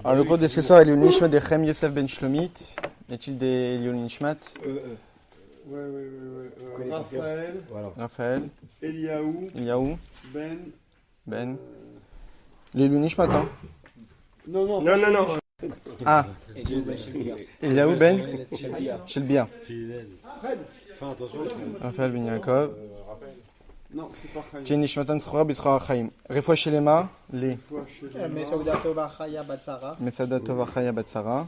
Alors, le cours de ce soir est le Nishmat de Chaim Yosef Ben Shlomit. Y a-t-il des Lion Nishmat? Raphaël. Voilà. Raphaël. Eliaou. Ben. Les Lion Nishmat, hein? Non. Ah. Eliaou Ben. Shelbia. Fais attention. Raphaël Ben Yaakov. Non, c'est pas Chaim. Tien Nishmatan Tzchora B'Tzchora Chaim. Refoua Shelema. Les. Mesouda Tova Chaya Batsara. Mesada Tova Chaya Batsara.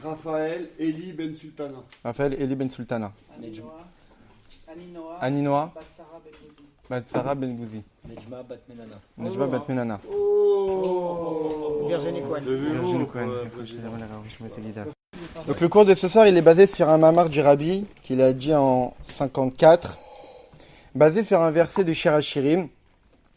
Raphaël, Eli Ben Sultana. Raphaël Eli Ben Sultana. Aninoa. Aninoa. Batsara Benouzi. Batsara Ben Gouzi. Nejma Bat Menana. Nejma Bat Menana. Virginie Cohen. Virginie Cohen. Donc le cours de ce soir, il est basé sur un mamar du Rabbi qu'il a dit en 54, basé sur un verset de Shir HaShirim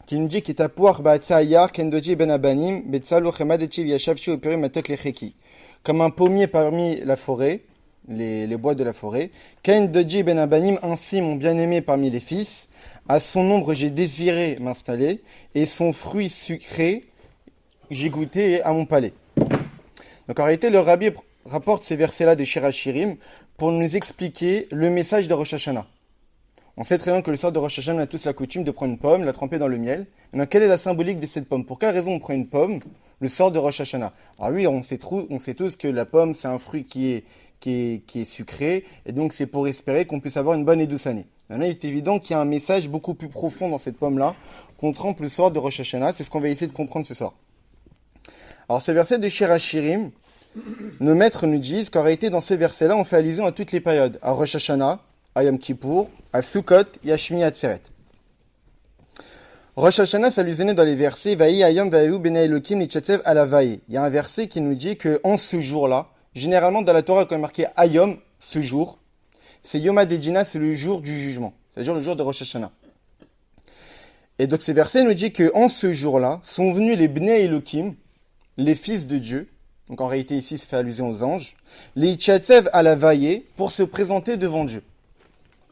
qui nous dit qu'il tapuach ba'atzayar kendoji ben abanim betzalu chemadechiv yashavchu upirim matok lecheki, comme un pommier parmi la forêt, les bois de la forêt. Kendoji ben abanim, ainsi mon bien-aimé parmi les fils, à son ombre j'ai désiré m'installer et son fruit sucré j'ai goûté à mon palais. Donc en réalité, le Rabbi rapporte ces versets-là de Shir HaShirim pour nous expliquer le message de Rosh Hashanah. On sait très bien que le soir de Rosh Hashanah, on a tous la coutume de prendre une pomme, la tremper dans le miel. Maintenant, quelle est la symbolique de cette pomme? Pour quelle raison on prend une pomme le soir de Rosh Hashanah? Alors oui, on sait tous que la pomme, c'est un fruit qui est sucré, et donc c'est pour espérer qu'on puisse avoir une bonne et douce année. Maintenant, il est évident qu'il y a un message beaucoup plus profond dans cette pomme-là qu'on trempe le soir de Rosh Hashanah. C'est ce qu'on va essayer de comprendre ce soir. Alors ce verset de Shir HaShirim, nos maîtres nous disent qu'en réalité, dans ce verset-là, on fait allusion à toutes les périodes. À Rosh Hashanah, à Yom Kippour, à Sukkot et à Shmini Atzeret. Rosh Hashanah s'allusionnait dans les versets Vaï Ayom Vaïu Bene Elokim Nichatzev Alavaï. Il y a un verset qui nous dit qu'en ce jour-là, généralement dans la Torah, quand il est marqué Ayom, ce jour, c'est Yom HaDedina, c'est le jour du jugement, c'est-à-dire le jour de Rosh Hashanah. Et donc ces versets nous disent qu'en ce jour-là sont venus les Bnei Elokim, les fils de Dieu. Donc en réalité ici, ça fait allusion aux anges. Les Ichatzev à la vaillée pour se présenter devant Dieu.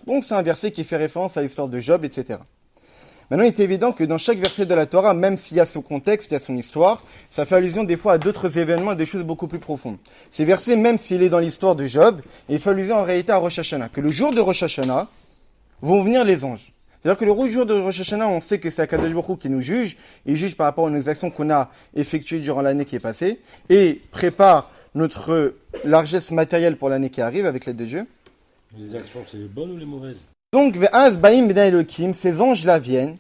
Donc c'est un verset qui fait référence à l'histoire de Job, etc. Maintenant, il est évident que dans chaque verset de la Torah, même s'il y a son contexte, il y a son histoire, ça fait allusion des fois à d'autres événements et des choses beaucoup plus profondes. Ces versets, même s'il est dans l'histoire de Job, il fait allusion en réalité à Rosh Hashanah. Que le jour de Rosh Hashanah, vont venir les anges. C'est-à-dire que le jour de Rosh Hashanah, on sait que c'est Akadosh Baruch Hu qui nous juge. Il juge par rapport aux actions qu'on a effectuées durant l'année qui est passée et prépare notre largesse matérielle pour l'année qui arrive avec l'aide de Dieu. Les actions, c'est les bonnes ou les mauvaises? Donc, Ve'az Baim Bnei Elokim, ces anges-là viennent,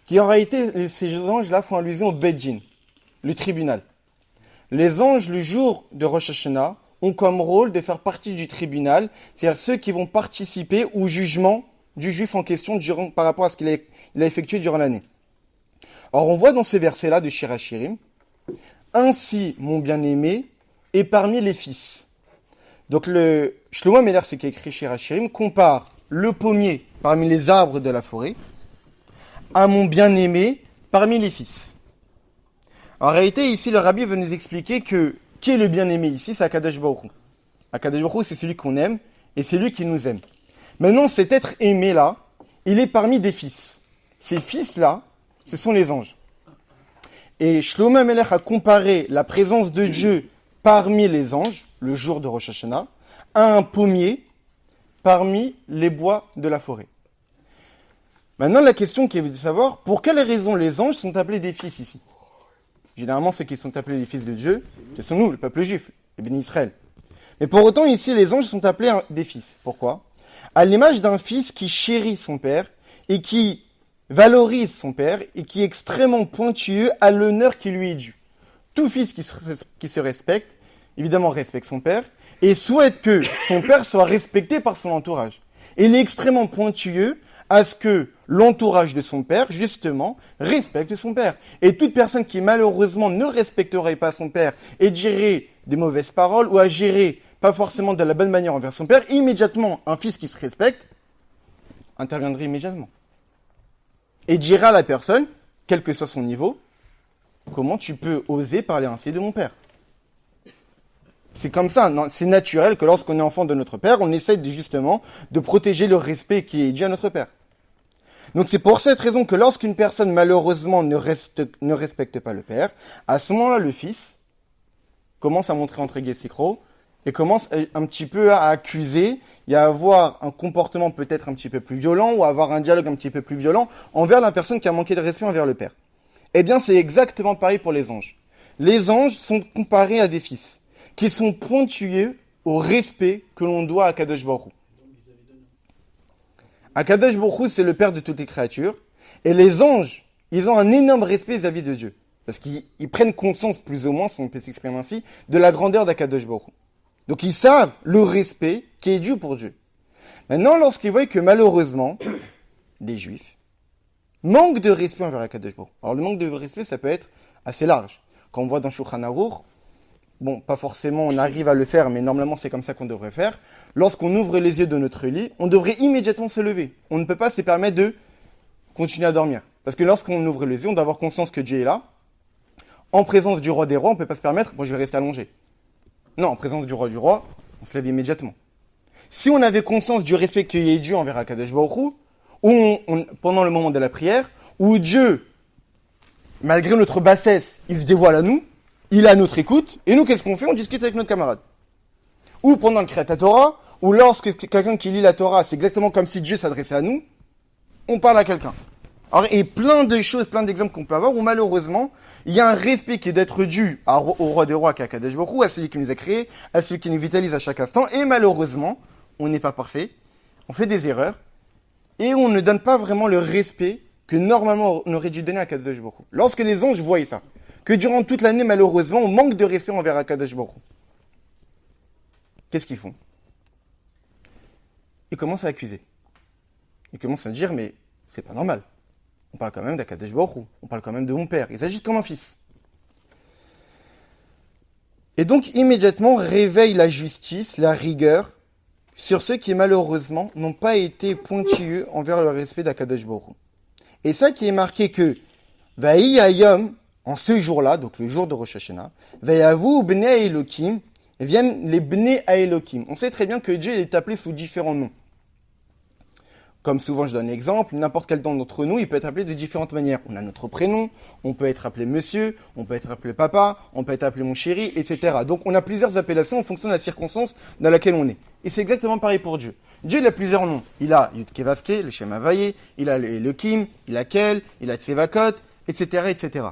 qui en réalité, ces anges-là font allusion au Beddin, le tribunal. Les anges, le jour de Rosh Hashanah, ont comme rôle de faire partie du tribunal, c'est-à-dire ceux qui vont participer au jugement du juif en question par rapport à ce qu'il a effectué durant l'année. Or, on voit dans ces versets-là de Shir HaShirim, ainsi mon bien-aimé est parmi les fils. Donc le Shlomo Meller, ce qui a écrit Shir HaShirim, compare le pommier parmi les arbres de la forêt à mon bien-aimé parmi les fils. En réalité, ici, le Rabbi veut nous expliquer que qui est le bien-aimé ici? C'est Akadosh Baruch Hu. Akadosh Baruch Hu, c'est celui qu'on aime et c'est lui qui nous aime. Maintenant, cet être aimé-là, il est parmi des fils. Ces fils-là, ce sont les anges. Et Shlomo Meller a comparé la présence de Dieu parmi les anges, le jour de Rosh Hashanah, à un pommier parmi les bois de la forêt. Maintenant, la question qui est de savoir, pour quelles raisons les anges sont appelés des fils ici? Généralement, ceux qui sont appelés les fils de Dieu, ce sont nous, le peuple juif, les bénis Israël. Mais pour autant, ici, les anges sont appelés des fils. Pourquoi? À l'image d'un fils qui chérit son père et qui valorise son père et qui est extrêmement pointueux à l'honneur qui lui est dû. Tout fils qui se respecte, évidemment respecte son père et souhaite que son père soit respecté par son entourage. Et il est extrêmement pointueux à ce que l'entourage de son père, justement, respecte son père. Et toute personne qui malheureusement ne respecterait pas son père et dirait des mauvaises paroles ou agirait pas forcément de la bonne manière envers son père, immédiatement, un fils qui se respecte interviendrait immédiatement. Et dira à la personne, quel que soit son niveau, comment tu peux oser parler ainsi de mon père? C'est comme ça, non, c'est naturel que lorsqu'on est enfant de notre père, on essaie justement de protéger le respect qui est dû à notre père. Donc c'est pour cette raison que lorsqu'une personne malheureusement ne respecte pas le père, à ce moment-là le fils commence à montrer entre Gessikro et commence un petit peu à accuser et à avoir un comportement peut-être un petit peu plus violent ou à avoir un dialogue un petit peu plus violent envers la personne qui a manqué de respect envers le père. Eh bien, c'est exactement pareil pour les anges. Les anges sont comparés à des fils qui sont pointueux au respect que l'on doit à Kadosh Baruch Hu. Akadosh Baruch Hu, c'est le père de toutes les créatures. Et les anges, ils ont un énorme respect vis-à-vis de Dieu. Parce qu'ils prennent conscience, plus ou moins, si on peut s'exprimer ainsi, de la grandeur d'Akadosh Baruch Hu. Donc ils savent le respect qui est dû pour Dieu. Maintenant, lorsqu'ils voient que malheureusement, des juifs manquent de respect envers Akadosh Baruch Hu. Alors le manque de respect, ça peut être assez large. Quand on voit dans Shulchan Aruch, bon, pas forcément on arrive à le faire, mais normalement c'est comme ça qu'on devrait faire. Lorsqu'on ouvre les yeux de notre lit, on devrait immédiatement se lever. On ne peut pas se permettre de continuer à dormir. Parce que lorsqu'on ouvre les yeux, on doit avoir conscience que Dieu est là. En présence du roi des rois, on ne peut pas se permettre, bon, je vais rester allongé. Non, en présence du roi, on se lève immédiatement. Si on avait conscience du respect qu'il y a Dieu envers Akadosh Baruch Hu, ou pendant le moment de la prière, où Dieu, malgré notre bassesse, il se dévoile à nous, il est à notre écoute, et nous, qu'est-ce qu'on fait? On discute avec notre camarade. Ou pendant le Kriyat Torah, ou lorsque quelqu'un qui lit la Torah, c'est exactement comme si Dieu s'adressait à nous, on parle à quelqu'un. Alors, et plein de choses, plein d'exemples qu'on peut avoir, où malheureusement, il y a un respect qui doit être dû au roi des rois, qui est Akadosh Baruch Hu, à celui qui nous a créés, à celui qui nous vitalise à chaque instant, et malheureusement, on n'est pas parfait, on fait des erreurs, et on ne donne pas vraiment le respect que normalement on aurait dû donner à Akadosh Baruch Hu. Lorsque les anges voient ça, que durant toute l'année, malheureusement, on manque de respect envers Akadosh Baruch Hu, qu'est-ce qu'ils font? Ils commencent à accuser. Ils commencent à dire, mais c'est pas normal. On parle quand même d'Akadosh Baruch Hu. On parle quand même de mon père. Ils agissent comme un fils. Et donc, immédiatement, réveille la justice, la rigueur, sur ceux qui, malheureusement, n'ont pas été pointilleux envers le respect d'Akadosh Baruch Hu. Et ça qui est marqué que, Vaï Hayom, en ce jour-là, donc le jour de Rosh Hashanah, Vaïavu Bnei Elohim, viennent les Bnei Elohim. On sait très bien que Dieu est appelé sous différents noms. Comme souvent je donne un exemple, n'importe quel d'entre nous, il peut être appelé de différentes manières. On a notre prénom, on peut être appelé monsieur, on peut être appelé papa, on peut être appelé mon chéri, etc. Donc on a plusieurs appellations en fonction de la circonstance dans laquelle on est. Et c'est exactement pareil pour Dieu. Dieu il a plusieurs noms. Il a Yud Kei Vav Kei, le Shem Havayé, il a le Elohim, il a Kel, il a Tsevakot, etc., etc.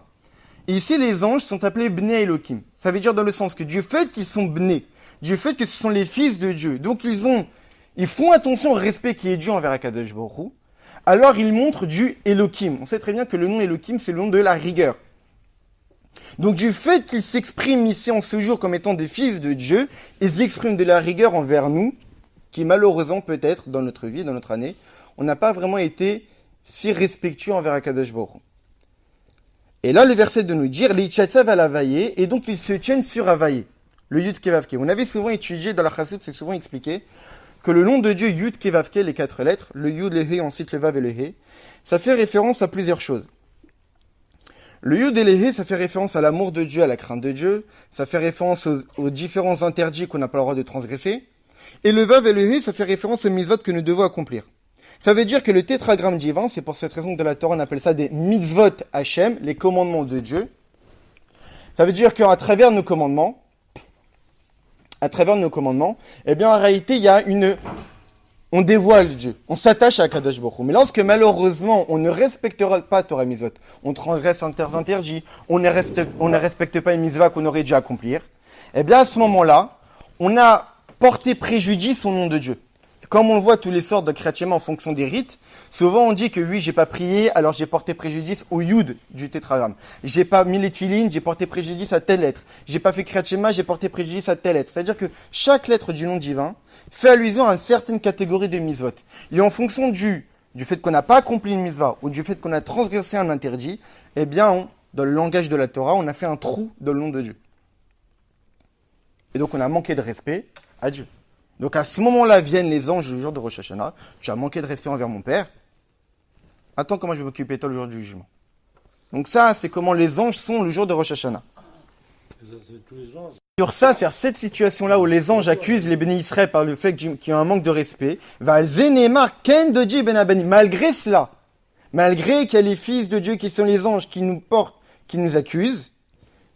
Et ici les anges sont appelés Bnei Elohim. Ça veut dire dans le sens que du fait qu'ils sont Bnei, du fait que ce sont les fils de Dieu, donc ils font attention au respect qui est dû envers Akadosh Baruch Hu, alors ils montrent du Elohim. On sait très bien que le nom Elohim, c'est le nom de la rigueur. Donc du fait qu'ils s'expriment ici en ce jour comme étant des fils de Dieu, ils expriment de la rigueur envers nous, qui malheureusement peut-être, dans notre vie, dans notre année, on n'a pas vraiment été si respectueux envers Akadosh Baruch Hu. Et là, le verset de nous dire, l'Ichatzav al Havayé, et donc ils se tiennent sur Havayé, le Yud Kei Vav Kei. On avait souvent étudié dans la Chassidut, c'est souvent expliqué, que le nom de Dieu, Yud Kei Vav Kei, les 4 lettres, le Yud, le He, ensuite le Vav et le He, ça fait référence à plusieurs choses. Le Yud et le He, ça fait référence à l'amour de Dieu, à la crainte de Dieu, ça fait référence aux différents interdits qu'on n'a pas le droit de transgresser, et le Vav et le He, ça fait référence aux mitzvot que nous devons accomplir. Ça veut dire que le tétragramme divin, c'est pour cette raison que de la Torah on appelle ça des mitzvot Hashem, les commandements de Dieu. Ça veut dire qu'à travers nos commandements, eh bien, en réalité, on dévoile Dieu. On s'attache à Kadosh Baruch Hu. Mais lorsque, malheureusement, on ne respectera pas Torah Mitzvot, on transgresse interdits, on ne respecte pas une mitzvah qu'on aurait dû accomplir, eh bien, à ce moment-là, on a porté préjudice au nom de Dieu. Comme on le voit tous les soirs de chrétiennement en fonction des rites, souvent on dit que oui, j'ai pas prié, alors j'ai porté préjudice au Yud du tétragramme. J'ai pas mis les tefilines, j'ai porté préjudice à telle lettre. J'ai pas fait Kriyat Shema, j'ai porté préjudice à telle lettre. C'est-à-dire que chaque lettre du nom divin fait allusion à une certaine catégorie de mitzvot. Et en fonction du fait qu'on n'a pas accompli une mitzvah ou du fait qu'on a transgressé un interdit, eh bien, dans le langage de la Torah, on a fait un trou dans le nom de Dieu. Et donc on a manqué de respect à Dieu. Donc à ce moment-là viennent les anges le jour de Rosh Hashanah. Tu as manqué de respect envers mon père. Attends comment je vais m'occuper de toi le jour du jugement. Donc ça, c'est comment les anges sont le jour de Rosh Hashanah. Ça, c'est tous les anges. Sur ça, c'est cette situation-là où les anges accusent les bénis Israël par le fait qu'il y a un manque de respect. Malgré cela, malgré qu'il y a les fils de Dieu qui sont les anges qui nous portent, qui nous accusent,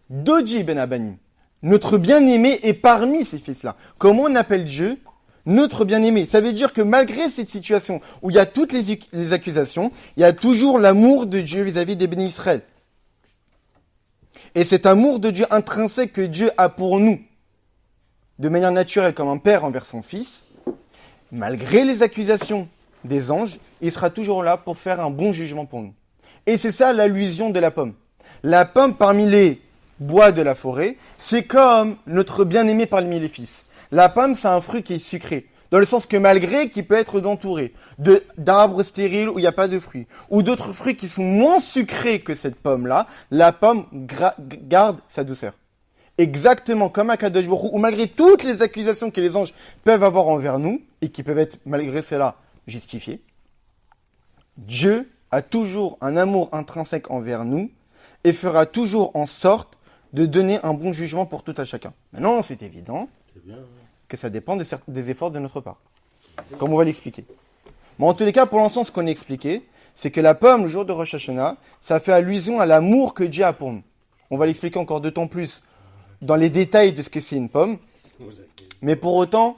Doji ben Abanim. notre bien-aimé est parmi ces fils-là. Comment on appelle Dieu notre bien-aimé? Ça veut dire que malgré cette situation où il y a toutes les accusations, il y a toujours l'amour de Dieu vis-à-vis des bénis Israël. Et cet amour de Dieu intrinsèque que Dieu a pour nous, de manière naturelle comme un père envers son fils, malgré les accusations des anges, il sera toujours là pour faire un bon jugement pour nous. Et c'est ça l'allusion de la pomme. La pomme parmi les bois de la forêt, c'est comme notre bien-aimé parmi les fils. La pomme, c'est un fruit qui est sucré, dans le sens que malgré qu'il peut être entouré d'arbres stériles où il n'y a pas de fruits, ou d'autres fruits qui sont moins sucrés que cette pomme-là, la pomme garde sa douceur. Exactement comme à Kadosh Baruch Hu, où malgré toutes les accusations que les anges peuvent avoir envers nous, et qui peuvent être malgré cela justifiées, Dieu a toujours un amour intrinsèque envers nous, et fera toujours en sorte de donner un bon jugement pour tout à chacun. Maintenant, c'est évident que ça dépend des efforts de notre part, comme on va l'expliquer. Mais en tous les cas, pour l'instant, ce qu'on a expliqué, c'est que la pomme, le jour de Rosh Hashanah, ça fait allusion à l'amour que Dieu a pour nous. On va l'expliquer encore d'autant plus dans les détails de ce que c'est une pomme. Mais pour autant,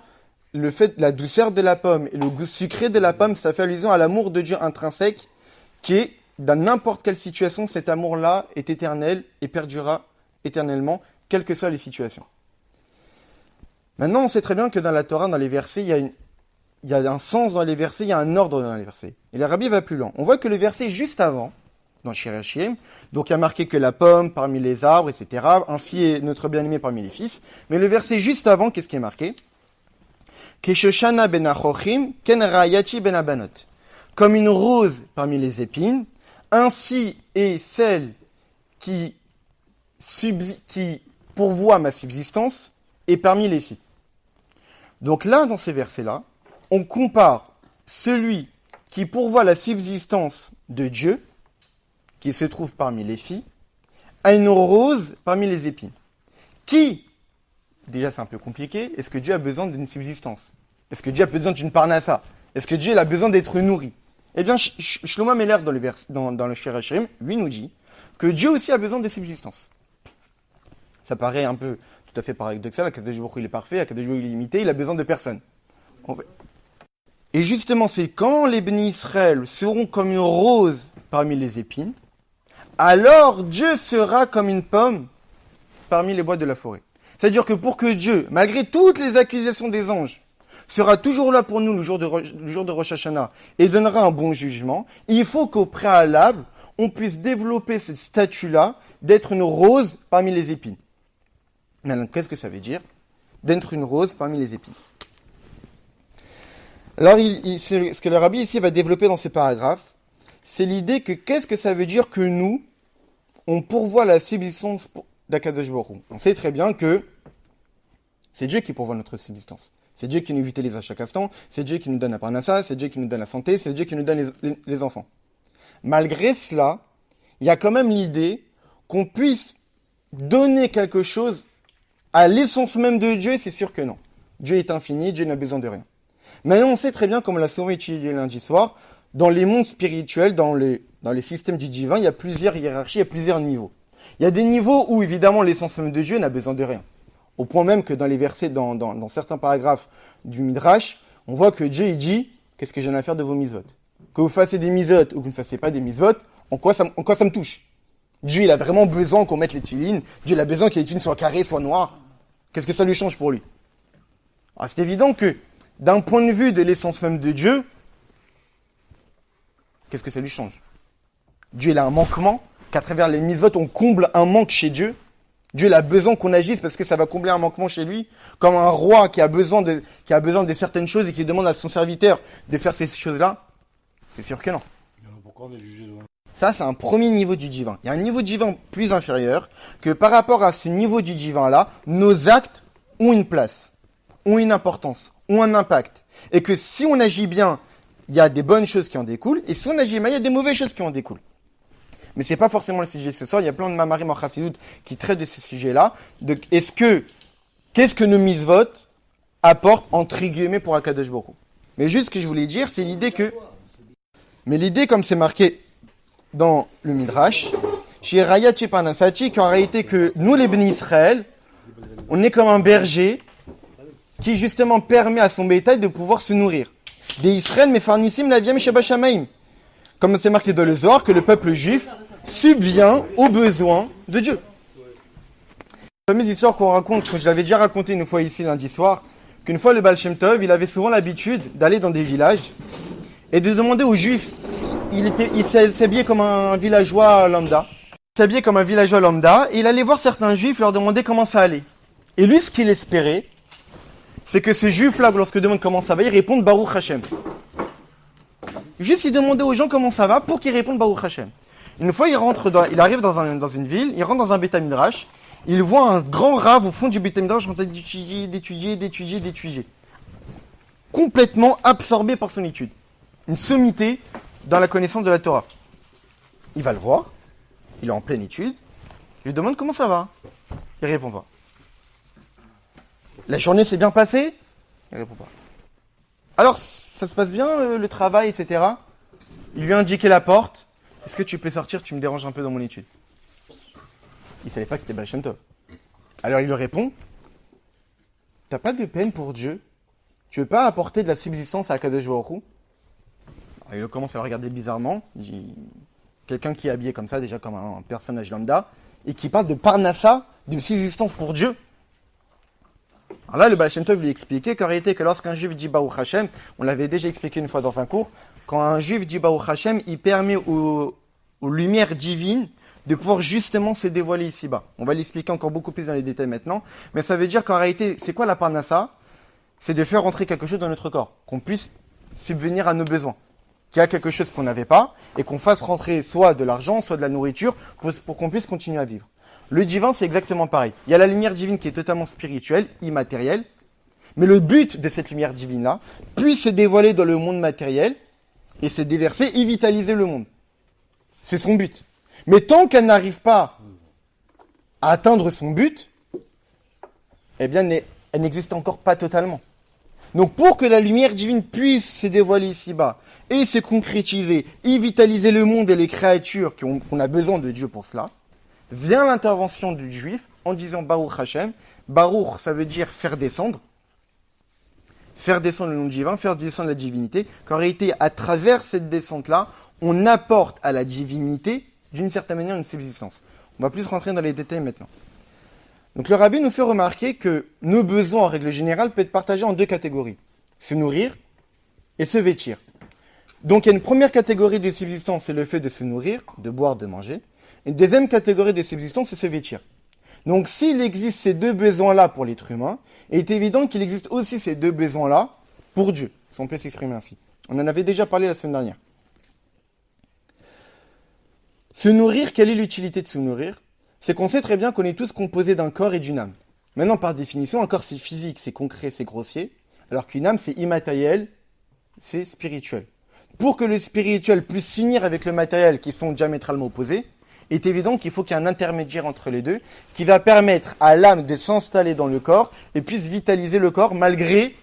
le fait, la douceur de la pomme et le goût sucré de la pomme, ça fait allusion à l'amour de Dieu intrinsèque qui est, dans n'importe quelle situation, cet amour-là est éternel et perdurera éternellement, quelles que soient les situations. Maintenant, on sait très bien que dans la Torah, dans les versets, il y a un sens dans les versets, il y a un ordre dans les versets. Et le Rabbi va plus loin. On voit que le verset juste avant, dans Shir Hashim, donc il y a marqué que la pomme parmi les arbres, etc., ainsi est notre bien-aimé parmi les fils. Mais le verset juste avant, qu'est-ce qui est marqué? Keshoshana ben achochim, ken rayachi ben abanot. Comme une rose parmi les épines, ainsi est celle qui pourvoit ma subsistance et parmi les filles. Donc là, dans ces versets-là, on compare celui qui pourvoit la subsistance de Dieu, qui se trouve parmi les filles, à une rose parmi les épines. Qui, déjà c'est un peu compliqué, est-ce que Dieu a besoin d'une subsistance? Est-ce que Dieu a besoin d'une parnassa? Est-ce que Dieu a besoin d'être nourri? Eh bien, Shlomo Meller, dans le Shir Hashirim, lui nous dit que Dieu aussi a besoin de subsistance. Ça paraît un peu tout à fait paradoxal, Akadosh Baruch Hu il est parfait, Akadosh Baruch Hu il est limité, il a besoin de personne. Et justement, c'est quand les bénis Israël seront comme une rose parmi les épines, alors Dieu sera comme une pomme parmi les bois de la forêt. C'est-à-dire que pour que Dieu, malgré toutes les accusations des anges, sera toujours là pour nous le jour de Rosh Hashanah et donnera un bon jugement, il faut qu'au préalable, on puisse développer cette statue-là d'être une rose parmi les épines. Maintenant, qu'est-ce que ça veut dire d'être une rose parmi les épines? Alors, ce que le Rabbi ici va développer dans ces paragraphes, c'est l'idée que qu'est-ce que ça veut dire que nous, on pourvoit la subsistance d'Akadosh Baruch Hu. On sait très bien que c'est Dieu qui pourvoit notre subsistance. C'est Dieu qui nous vitalise à chaque instant, c'est Dieu qui nous donne la parnassa, c'est Dieu qui nous donne la santé, c'est Dieu qui nous donne les enfants. Malgré cela, il y a quand même l'idée qu'on puisse donner quelque chose à l'essence même de Dieu, c'est sûr que non. Dieu est infini, Dieu n'a besoin de rien. Maintenant, on sait très bien, comme on l'a souvent étudié lundi soir, dans les mondes spirituels, dans les systèmes du divin, il y a plusieurs hiérarchies, il y a plusieurs niveaux. Il y a des niveaux où, évidemment, l'essence même de Dieu n'a besoin de rien. Au point même que dans les versets, dans certains paragraphes du Midrash, on voit que Dieu il dit « Qu'est-ce que j'en ai à faire de vos mitzvot ?» Que vous fassiez des mitzvot ou que vous ne fassiez pas des mitzvot, en quoi ça me touche? Dieu, il a vraiment besoin qu'on mette les tefilines. Dieu, il a besoin que les tefilines soient carrées, soient noires. Qu'est-ce que ça lui change pour lui? Alors, c'est évident que, d'un point de vue de l'essence même de Dieu, qu'est-ce que ça lui change? Dieu, il a un manquement, qu'à travers les mitzvot, on comble un manque chez Dieu. Dieu, il a besoin qu'on agisse parce que ça va combler un manquement chez lui. Comme un roi qui a besoin de certaines choses et qui demande à son serviteur de faire ces choses-là. C'est sûr que non. Pourquoi on est jugé devant? Ça, c'est un premier niveau du divin. Il y a un niveau divin plus inférieur que par rapport à ce niveau du divin-là, nos actes ont une place, ont une importance, ont un impact. Et que si on agit bien, il y a des bonnes choses qui en découlent. Et si on agit mal, il y a des mauvaises choses qui en découlent. Mais c'est pas forcément le sujet de ce soir. Il y a plein de mamarim en chassidut qui traitent de ce sujet-là. Qu'est-ce que nos mitzvot apportent entre guillemets pour Akadosh Baruch Hu? Mais juste ce que je voulais dire, c'est l'idée mais l'idée comme c'est marqué dans le Midrash, chez Rayat Shepanasati, qu'en réalité que nous les bénis Israël, On est comme un berger qui justement permet à son bétail de pouvoir se nourrir. Des Israël mefarnissim laviam shabashamaim. Comme c'est marqué dans le Zohar, que le peuple juif subvient aux besoins de Dieu. La fameuse histoire qu'on raconte, que je l'avais déjà raconté une fois ici lundi soir, qu'une fois le Baal Shem Tov, il avait souvent l'habitude d'aller dans des villages et de demander aux juifs, il s'habillait comme un villageois lambda, et il allait voir certains juifs, leur demander comment ça allait. Et lui, ce qu'il espérait, c'est que ce juif-là, lorsque il demande comment ça va, il réponde Baruch Hashem. Juste, il demandait aux gens comment ça va pour qu'ils répondent Baruch Hashem. Une fois, il arrive dans une ville, il rentre dans un Beth Midrash, il voit un grand rave au fond du Beth Midrash en train d'étudier. Complètement absorbé par son étude. Une sommité dans la connaissance de la Torah. Il va le voir, il est en pleine étude, il lui demande comment ça va. Il répond pas. La journée s'est bien passée? Il répond pas. Alors, ça se passe bien, le travail, etc. Il lui a indiqué la porte. Est-ce que tu peux sortir, tu me déranges un peu dans mon étude? Il savait pas que c'était Baal Shem Tov. Alors il lui répond, t'as pas de peine pour Dieu? Tu veux pas apporter de la subsistance à Akadosh Baruch Hu? Il commence à le regarder bizarrement. Il dit, quelqu'un qui est habillé comme ça, déjà comme un personnage lambda, et qui parle de parnassa, de subsistance pour Dieu. Alors là, le Baal Shem Tov lui expliquait qu'en réalité, que lorsqu'un juif dit Baruch Hashem, on l'avait déjà expliqué une fois dans un cours, quand un juif dit Baruch Hashem, il permet aux lumières divines de pouvoir justement se dévoiler ici-bas. On va l'expliquer encore beaucoup plus dans les détails maintenant, mais ça veut dire qu'en réalité, c'est quoi la parnassa? C'est de faire rentrer quelque chose dans notre corps, qu'on puisse subvenir à nos besoins, qu'il y a quelque chose qu'on n'avait pas, et qu'on fasse rentrer soit de l'argent, soit de la nourriture, pour qu'on puisse continuer à vivre. Le divin, c'est exactement pareil. Il y a la lumière divine qui est totalement spirituelle, immatérielle, mais le but de cette lumière divine-là puisse se dévoiler dans le monde matériel et se déverser et vitaliser le monde. C'est son but. Mais tant qu'elle n'arrive pas à atteindre son but, eh bien, elle n'existe encore pas totalement. Donc, pour que la lumière divine puisse se dévoiler ici-bas et se concrétiser, et vitaliser le monde et les créatures qu'on a besoin de Dieu pour cela, vient l'intervention du juif en disant Baruch Hashem. Baruch, ça veut dire faire descendre le nom divin, faire descendre la divinité, qu'en réalité, à travers cette descente-là, on apporte à la divinité, d'une certaine manière, une subsistance. On va plus rentrer dans les détails maintenant. Donc le rabbi nous fait remarquer que nos besoins, en règle générale, peuvent être partagés en deux catégories. Se nourrir et se vêtir. Donc il y a une première catégorie de subsistance, c'est le fait de se nourrir, de boire, de manger. Une deuxième catégorie de subsistance, c'est se vêtir. Donc s'il existe ces deux besoins-là pour l'être humain, il est évident qu'il existe aussi ces deux besoins-là pour Dieu, si on peut s'exprimer ainsi. On en avait déjà parlé la semaine dernière. Se nourrir, quelle est l'utilité de se nourrir? C'est qu'on sait très bien qu'on est tous composés d'un corps et d'une âme. Maintenant, par définition, un corps c'est physique, c'est concret, c'est grossier, alors qu'une âme c'est immatériel, c'est spirituel. Pour que le spirituel puisse s'unir avec le matériel, qui sont diamétralement opposés, il est évident qu'il faut qu'il y ait un intermédiaire entre les deux, qui va permettre à l'âme de s'installer dans le corps et puisse vitaliser le corps malgré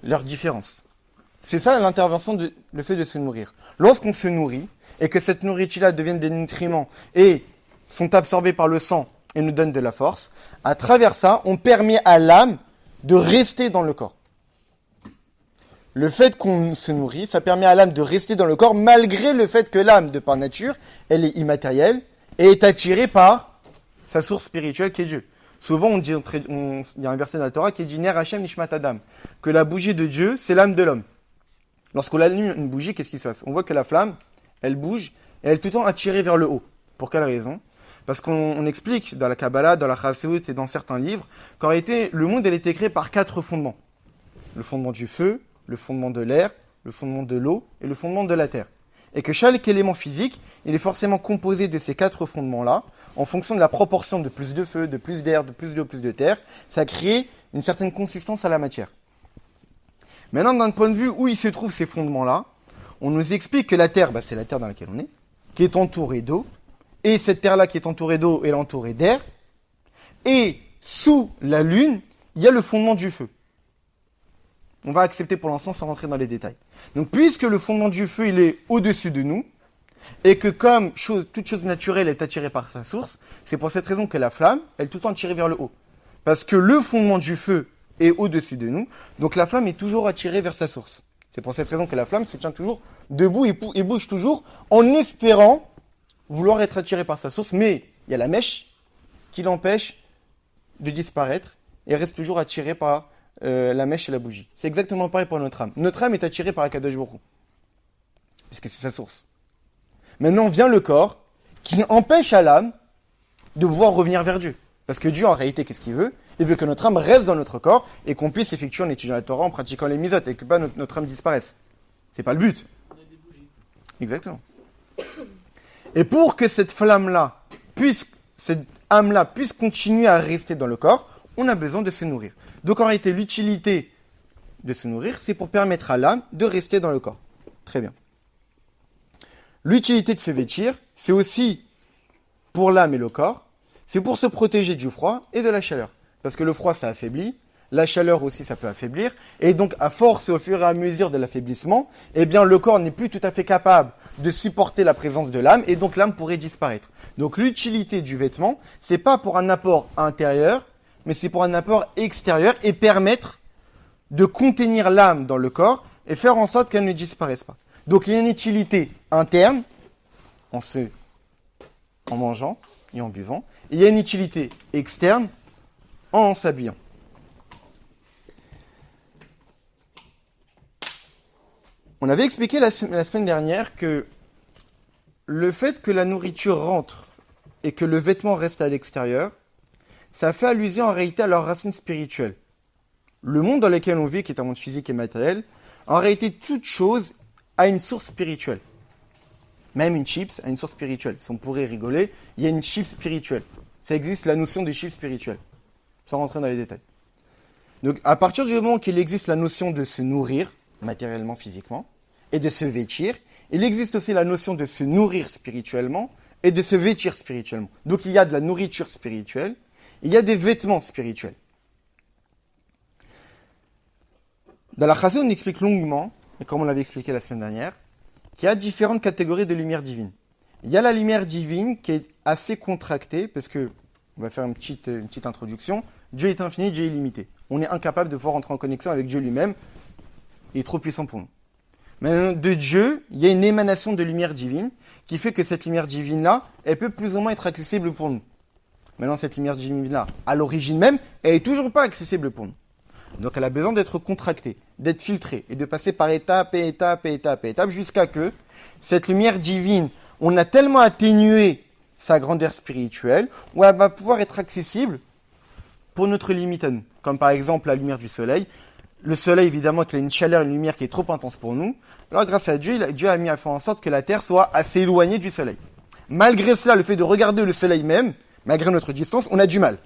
leurs différences. C'est ça l'intervention, le fait de se nourrir. Lorsqu'on se nourrit, et que cette nourriture-là devienne des nutriments et sont absorbés par le sang et nous donnent de la force, à travers ça, on permet à l'âme de rester dans le corps. Le fait qu'on se nourrit, ça permet à l'âme de rester dans le corps, malgré le fait que l'âme, de par nature, elle est immatérielle et est attirée par sa source spirituelle qui est Dieu. Souvent, il y a un verset dans la Torah qui dit « Ner Hashem Nishmat Adam », que la bougie de Dieu, c'est l'âme de l'homme. Lorsqu'on allume une bougie, qu'est-ce qui se passe? On voit que la flamme, elle bouge et elle est tout le temps attirée vers le haut. Pour quelle raison? Parce qu'on explique dans la Kabbalah, dans la Chassidut et dans certains livres qu'en réalité, le monde a été créé par 4 fondements. Le fondement du feu, le fondement de l'air, le fondement de l'eau et le fondement de la terre. Et que chaque élément physique, il est forcément composé de ces 4 fondements-là, en fonction de la proportion de plus de feu, de plus d'air, de plus d'eau, plus de terre. Ça crée une certaine consistance à la matière. Maintenant, d'un point de vue où il se trouvent ces fondements-là, on nous explique que la terre, c'est la terre dans laquelle on est, qui est entourée d'eau, et cette terre-là qui est entourée d'eau, elle est entourée d'air, et sous la lune, il y a le fondement du feu. On va accepter pour l'instant sans rentrer dans les détails. Donc, puisque le fondement du feu, il est au-dessus de nous, et que comme toute chose naturelle est attirée par sa source, c'est pour cette raison que la flamme, elle est tout le temps tirée vers le haut. Parce que le fondement du feu est au-dessus de nous, donc la flamme est toujours attirée vers sa source. C'est pour cette raison que la flamme se tient toujours debout et bouge toujours en espérant vouloir être attirée par sa source, mais il y a la mèche qui l'empêche de disparaître et reste toujours attirée par la mèche et la bougie. C'est exactement pareil pour notre âme. Notre âme est attirée par Akadosh Baruch Hu, puisque c'est sa source. Maintenant vient le corps qui empêche à l'âme de pouvoir revenir vers Dieu. Parce que Dieu, en réalité, qu'est-ce qu'il veut? Il veut que notre âme reste dans notre corps et qu'on puisse effectuer en étudiant la Torah, en pratiquant les mitzvot, et que pas notre âme disparaisse. C'est pas le but. Exactement. Et pour que cette flamme-là, cette âme-là puisse continuer à rester dans le corps, on a besoin de se nourrir. Donc en réalité, l'utilité de se nourrir, c'est pour permettre à l'âme de rester dans le corps. Très bien. L'utilité de se vêtir, c'est aussi pour l'âme et le corps, c'est pour se protéger du froid et de la chaleur. Parce que le froid, ça affaiblit, la chaleur aussi, ça peut affaiblir, et donc à force et au fur et à mesure de l'affaiblissement, eh bien le corps n'est plus tout à fait capable de supporter la présence de l'âme, et donc l'âme pourrait disparaître. Donc l'utilité du vêtement, c'est pas pour un apport intérieur, mais c'est pour un apport extérieur, et permettre de contenir l'âme dans le corps, et faire en sorte qu'elle ne disparaisse pas. Donc il y a une utilité interne, en mangeant et en buvant, et il y a une utilité externe en s'habillant. On avait expliqué la semaine dernière que le fait que la nourriture rentre et que le vêtement reste à l'extérieur, ça fait allusion en réalité à leur racine spirituelle. Le monde dans lequel on vit, qui est un monde physique et matériel, en réalité, toute chose a une source spirituelle. Même une chips a une source spirituelle. Si on pourrait rigoler, il y a une chips spirituelle. Ça existe, la notion de chips spirituelle. Sans rentrer dans les détails. Donc, à partir du moment qu'il existe la notion de se nourrir, matériellement, physiquement, et de se vêtir, il existe aussi la notion de se nourrir spirituellement et de se vêtir spirituellement. Donc, il y a de la nourriture spirituelle, il y a des vêtements spirituels. Dans la Chassidut, on explique longuement, et comme on l'avait expliqué la semaine dernière, qu'il y a différentes catégories de lumière divine. Il y a la lumière divine qui est assez contractée, parce que, on va faire une petite introduction, Dieu est infini, Dieu est illimité. On est incapable de pouvoir entrer en connexion avec Dieu lui-même, il est trop puissant pour nous. Mais de Dieu, il y a une émanation de lumière divine, qui fait que cette lumière divine-là, elle peut plus ou moins être accessible pour nous. Maintenant, cette lumière divine-là, à l'origine même, elle n'est toujours pas accessible pour nous. Donc elle a besoin d'être contractée, d'être filtrée, et de passer par étape, jusqu'à que cette lumière divine, on a tellement atténué sa grandeur spirituelle, où elle va pouvoir être accessible pour notre limite à nous. Comme par exemple la lumière du soleil. Le soleil, évidemment, qu'il a une chaleur, une lumière qui est trop intense pour nous. Alors grâce à Dieu, Dieu a mis à faire en sorte que la Terre soit assez éloignée du soleil. Malgré cela, le fait de regarder le soleil même, malgré notre distance, on a du mal.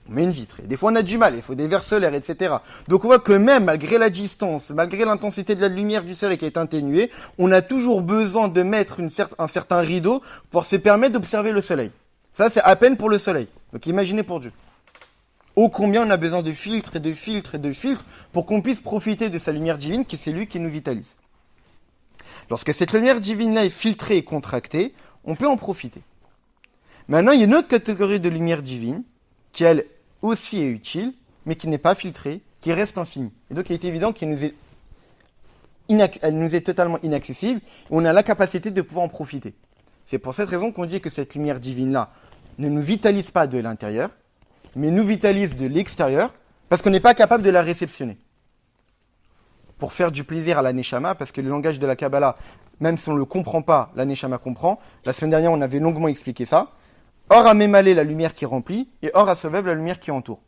On met une vitre. Et des fois, on a du mal. Il faut des verres solaires, etc. Donc, on voit que même, malgré la distance, malgré l'intensité de la lumière du soleil qui est atténuée, on a toujours besoin de mettre un certain rideau pour se permettre d'observer le soleil. Ça, c'est à peine pour le soleil. Donc, imaginez pour Dieu. Ô combien on a besoin de filtres et de filtres et de filtres pour qu'on puisse profiter de sa lumière divine, qui c'est lui qui nous vitalise. Lorsque cette lumière divine-là est filtrée et contractée, on peut en profiter. Maintenant, il y a une autre catégorie de lumière divine, qui elle aussi est utile, mais qui n'est pas filtrée, qui reste infinie. Et donc il est évident qu'elle nous est totalement inaccessible, et on a la capacité de pouvoir en profiter. C'est pour cette raison qu'on dit que cette lumière divine-là ne nous vitalise pas de l'intérieur, mais nous vitalise de l'extérieur, parce qu'on n'est pas capable de la réceptionner. Pour faire du plaisir à la Neshama, parce que le langage de la Kabbalah, même si on ne le comprend pas, la Neshama comprend. La semaine dernière, on avait longuement expliqué ça. Or à Mémalé, la lumière qui remplit, et or à Soveb, la lumière qui entoure.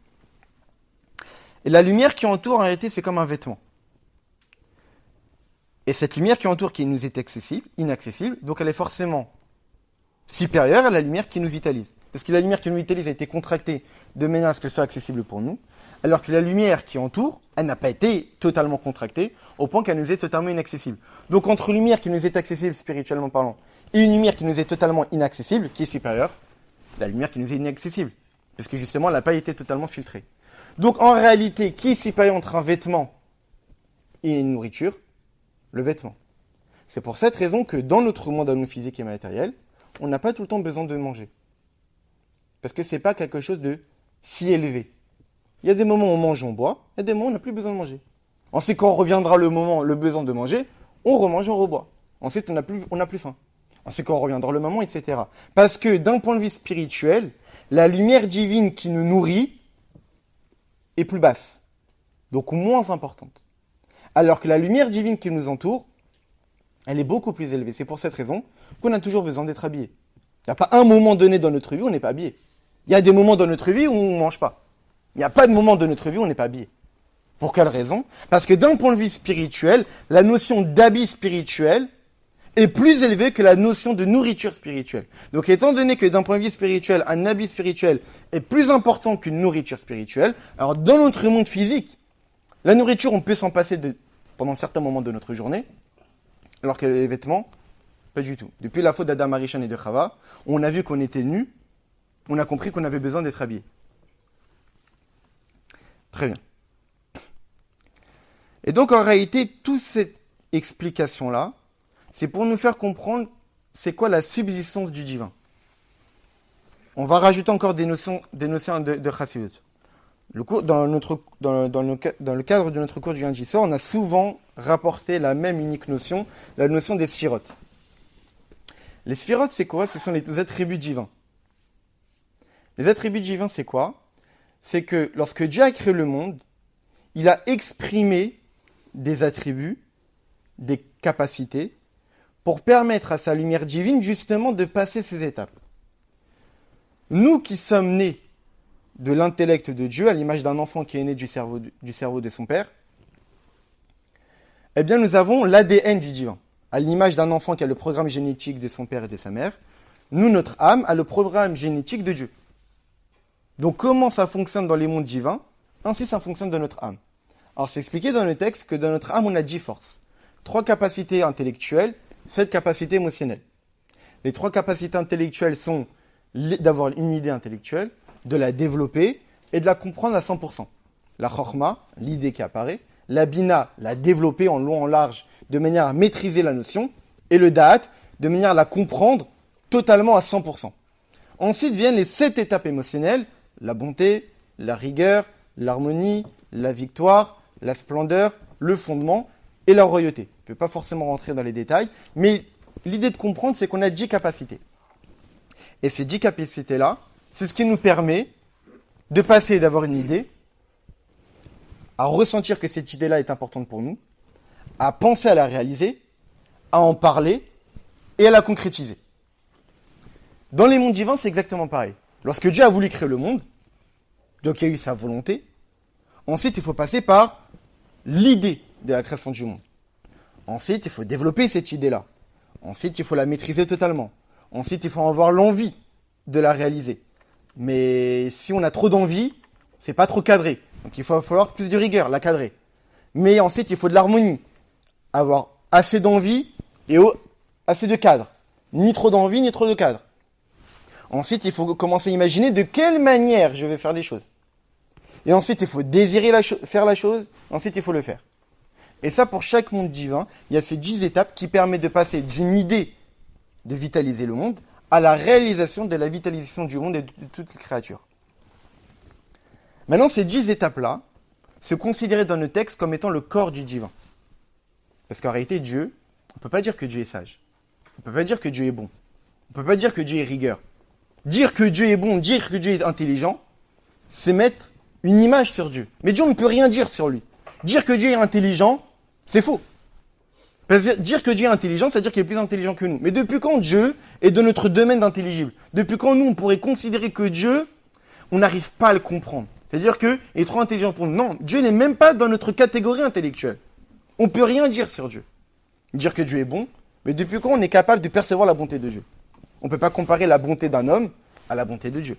Et la lumière qui entoure, en réalité, c'est comme un vêtement. Et cette lumière qui entoure, qui nous est inaccessible, donc elle est forcément supérieure à la lumière qui nous vitalise. Parce que la lumière qui nous vitalise a été contractée de manière à ce qu'elle soit accessible pour nous, alors que la lumière qui entoure, elle n'a pas été totalement contractée, au point qu'elle nous est totalement inaccessible. Donc entre une lumière qui nous est accessible spirituellement parlant, et une lumière qui nous est totalement inaccessible, qui est supérieure, la lumière qui nous est inaccessible, parce que justement, elle n'a pas été totalement filtrée. Donc en réalité, qui est supérieur entre un vêtement et une nourriture? Le vêtement. C'est pour cette raison que dans notre monde à nous physique et matériel, on n'a pas tout le temps besoin de manger. Parce que c'est pas quelque chose de si élevé. Il y a des moments où on mange, on boit, il y a des moments où on n'a plus besoin de manger. Ensuite, quand reviendra le besoin de manger, on remange, on reboit. Ensuite, on n'a plus faim. Ensuite, quand reviendra le moment, etc. Parce que d'un point de vue spirituel, la lumière divine qui nous nourrit est plus basse, donc moins importante. Alors que la lumière divine qui nous entoure, elle est beaucoup plus élevée. C'est pour cette raison qu'on a toujours besoin d'être habillé. Il n'y a pas un moment donné dans notre vie où on n'est pas habillé. Il y a des moments dans notre vie où on ne mange pas. Il n'y a pas de moment de notre vie où on n'est pas habillé. Pour quelle raison ? Parce que d'un point de vue spirituel, la notion d'habit spirituel est plus élevée que la notion de nourriture spirituelle. Donc étant donné que d'un point de vue spirituel, un habit spirituel est plus important qu'une nourriture spirituelle, alors dans notre monde physique, la nourriture, on peut s'en passer pendant certains moments de notre journée, alors que les vêtements, pas du tout. Depuis la faute d'Adam Arishon et de Chava, on a vu qu'on était nus, on a compris qu'on avait besoin d'être habillé. Très bien. Et donc, en réalité, toute cette explication-là, c'est pour nous faire comprendre c'est quoi la subsistance du divin. On va rajouter encore des notions de chassidut. Dans le cadre de notre cours du lundi soir, on a souvent rapporté la même unique notion, la notion des sphirotes. Les sphirotes, c'est quoi ? Ce sont les attributs divins. Les attributs divins, c'est quoi ? C'est que lorsque Dieu a créé le monde, il a exprimé des attributs, des capacités, pour permettre à sa lumière divine justement de passer ces étapes. Nous qui sommes nés de l'intellect de Dieu, à l'image d'un enfant qui est né du cerveau de son père, eh bien nous avons l'ADN du divin. À l'image d'un enfant qui a le programme génétique de son père et de sa mère, nous, notre âme, a le programme génétique de Dieu. Donc comment ça fonctionne dans les mondes divins ? Ainsi ça fonctionne dans notre âme. Alors c'est expliqué dans le texte que dans notre âme, on a 10 forces. 3 capacités intellectuelles, 7 capacités émotionnelles. Les 3 capacités intellectuelles sont d'avoir une idée intellectuelle, de la développer et de la comprendre à 100%. La chorma, l'idée qui apparaît. La bina, la développer en long, en large, de manière à maîtriser la notion. Et le da'at, de manière à la comprendre totalement à 100%. Ensuite viennent les 7 étapes émotionnelles, la bonté, la rigueur, l'harmonie, la victoire, la splendeur, le fondement et la royauté. Je ne vais pas forcément rentrer dans les détails, mais l'idée de comprendre, c'est qu'on a 10 capacités. Et ces 10 capacités-là, c'est ce qui nous permet de passer d'avoir une idée, à ressentir que cette idée-là est importante pour nous, à penser à la réaliser, à en parler et à la concrétiser. Dans les mondes divins, c'est exactement pareil. Lorsque Dieu a voulu créer le monde, donc il y a eu sa volonté, ensuite il faut passer par l'idée de la création du monde. Ensuite, il faut développer cette idée-là. Ensuite, il faut la maîtriser totalement. Ensuite, il faut avoir l'envie de la réaliser. Mais si on a trop d'envie, c'est pas trop cadré. Donc il va falloir plus de rigueur, la cadrer. Mais ensuite, il faut de l'harmonie. Avoir assez d'envie et assez de cadre. Ni trop d'envie, ni trop de cadre. Ensuite, il faut commencer à imaginer de quelle manière je vais faire les choses. Et ensuite, il faut désirer faire la chose. Ensuite, il faut le faire. Et ça, pour chaque monde divin, il y a ces 10 étapes qui permettent de passer d'une idée de vitaliser le monde à la réalisation de la vitalisation du monde et de toutes les créatures. Maintenant, ces 10 étapes-là se considéraient dans le texte comme étant le corps du divin. Parce qu'en réalité, Dieu, on ne peut pas dire que Dieu est sage. On ne peut pas dire que Dieu est bon. On ne peut pas dire que Dieu est rigueur. Dire que Dieu est bon, dire que Dieu est intelligent, c'est mettre une image sur Dieu. Mais Dieu ne peut rien dire sur lui. Dire que Dieu est intelligent, c'est faux. Parce que dire que Dieu est intelligent, c'est-à-dire qu'il est plus intelligent que nous. Mais depuis quand Dieu est de notre domaine d'intelligible ? Depuis quand nous, on pourrait considérer que Dieu, on n'arrive pas à le comprendre ? C'est-à-dire qu'il est trop intelligent pour nous. Non, Dieu n'est même pas dans notre catégorie intellectuelle. On ne peut rien dire sur Dieu. Dire que Dieu est bon, mais depuis quand on est capable de percevoir la bonté de Dieu ? On ne peut pas comparer la bonté d'un homme à la bonté de Dieu.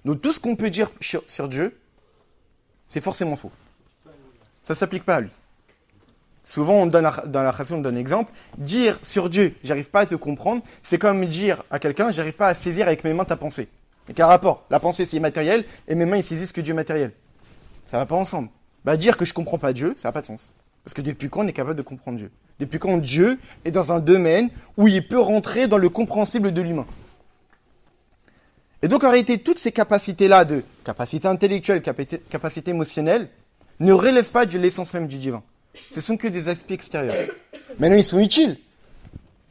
Donc tout ce qu'on peut dire sur Dieu, c'est forcément faux. Ça ne s'applique pas à lui. Souvent, dans la Chassidut, on donne un exemple. Dire sur Dieu, j'arrive pas à te comprendre, c'est comme dire à quelqu'un, j'arrive pas à saisir avec mes mains ta pensée. Mais quel rapport ? La pensée, c'est immatériel, et mes mains, ils saisissent que Dieu est matériel. Ça va pas ensemble. Dire que je comprends pas Dieu, ça n'a pas de sens. Parce que depuis quand on est capable de comprendre Dieu ? Depuis quand Dieu est dans un domaine où il peut rentrer dans le compréhensible de l'humain. Et donc, en réalité, toutes ces capacités-là de capacité intellectuelle, capacité émotionnelle, ne relèvent pas de l'essence même du divin. Ce sont que des aspects extérieurs. Maintenant, ils sont utiles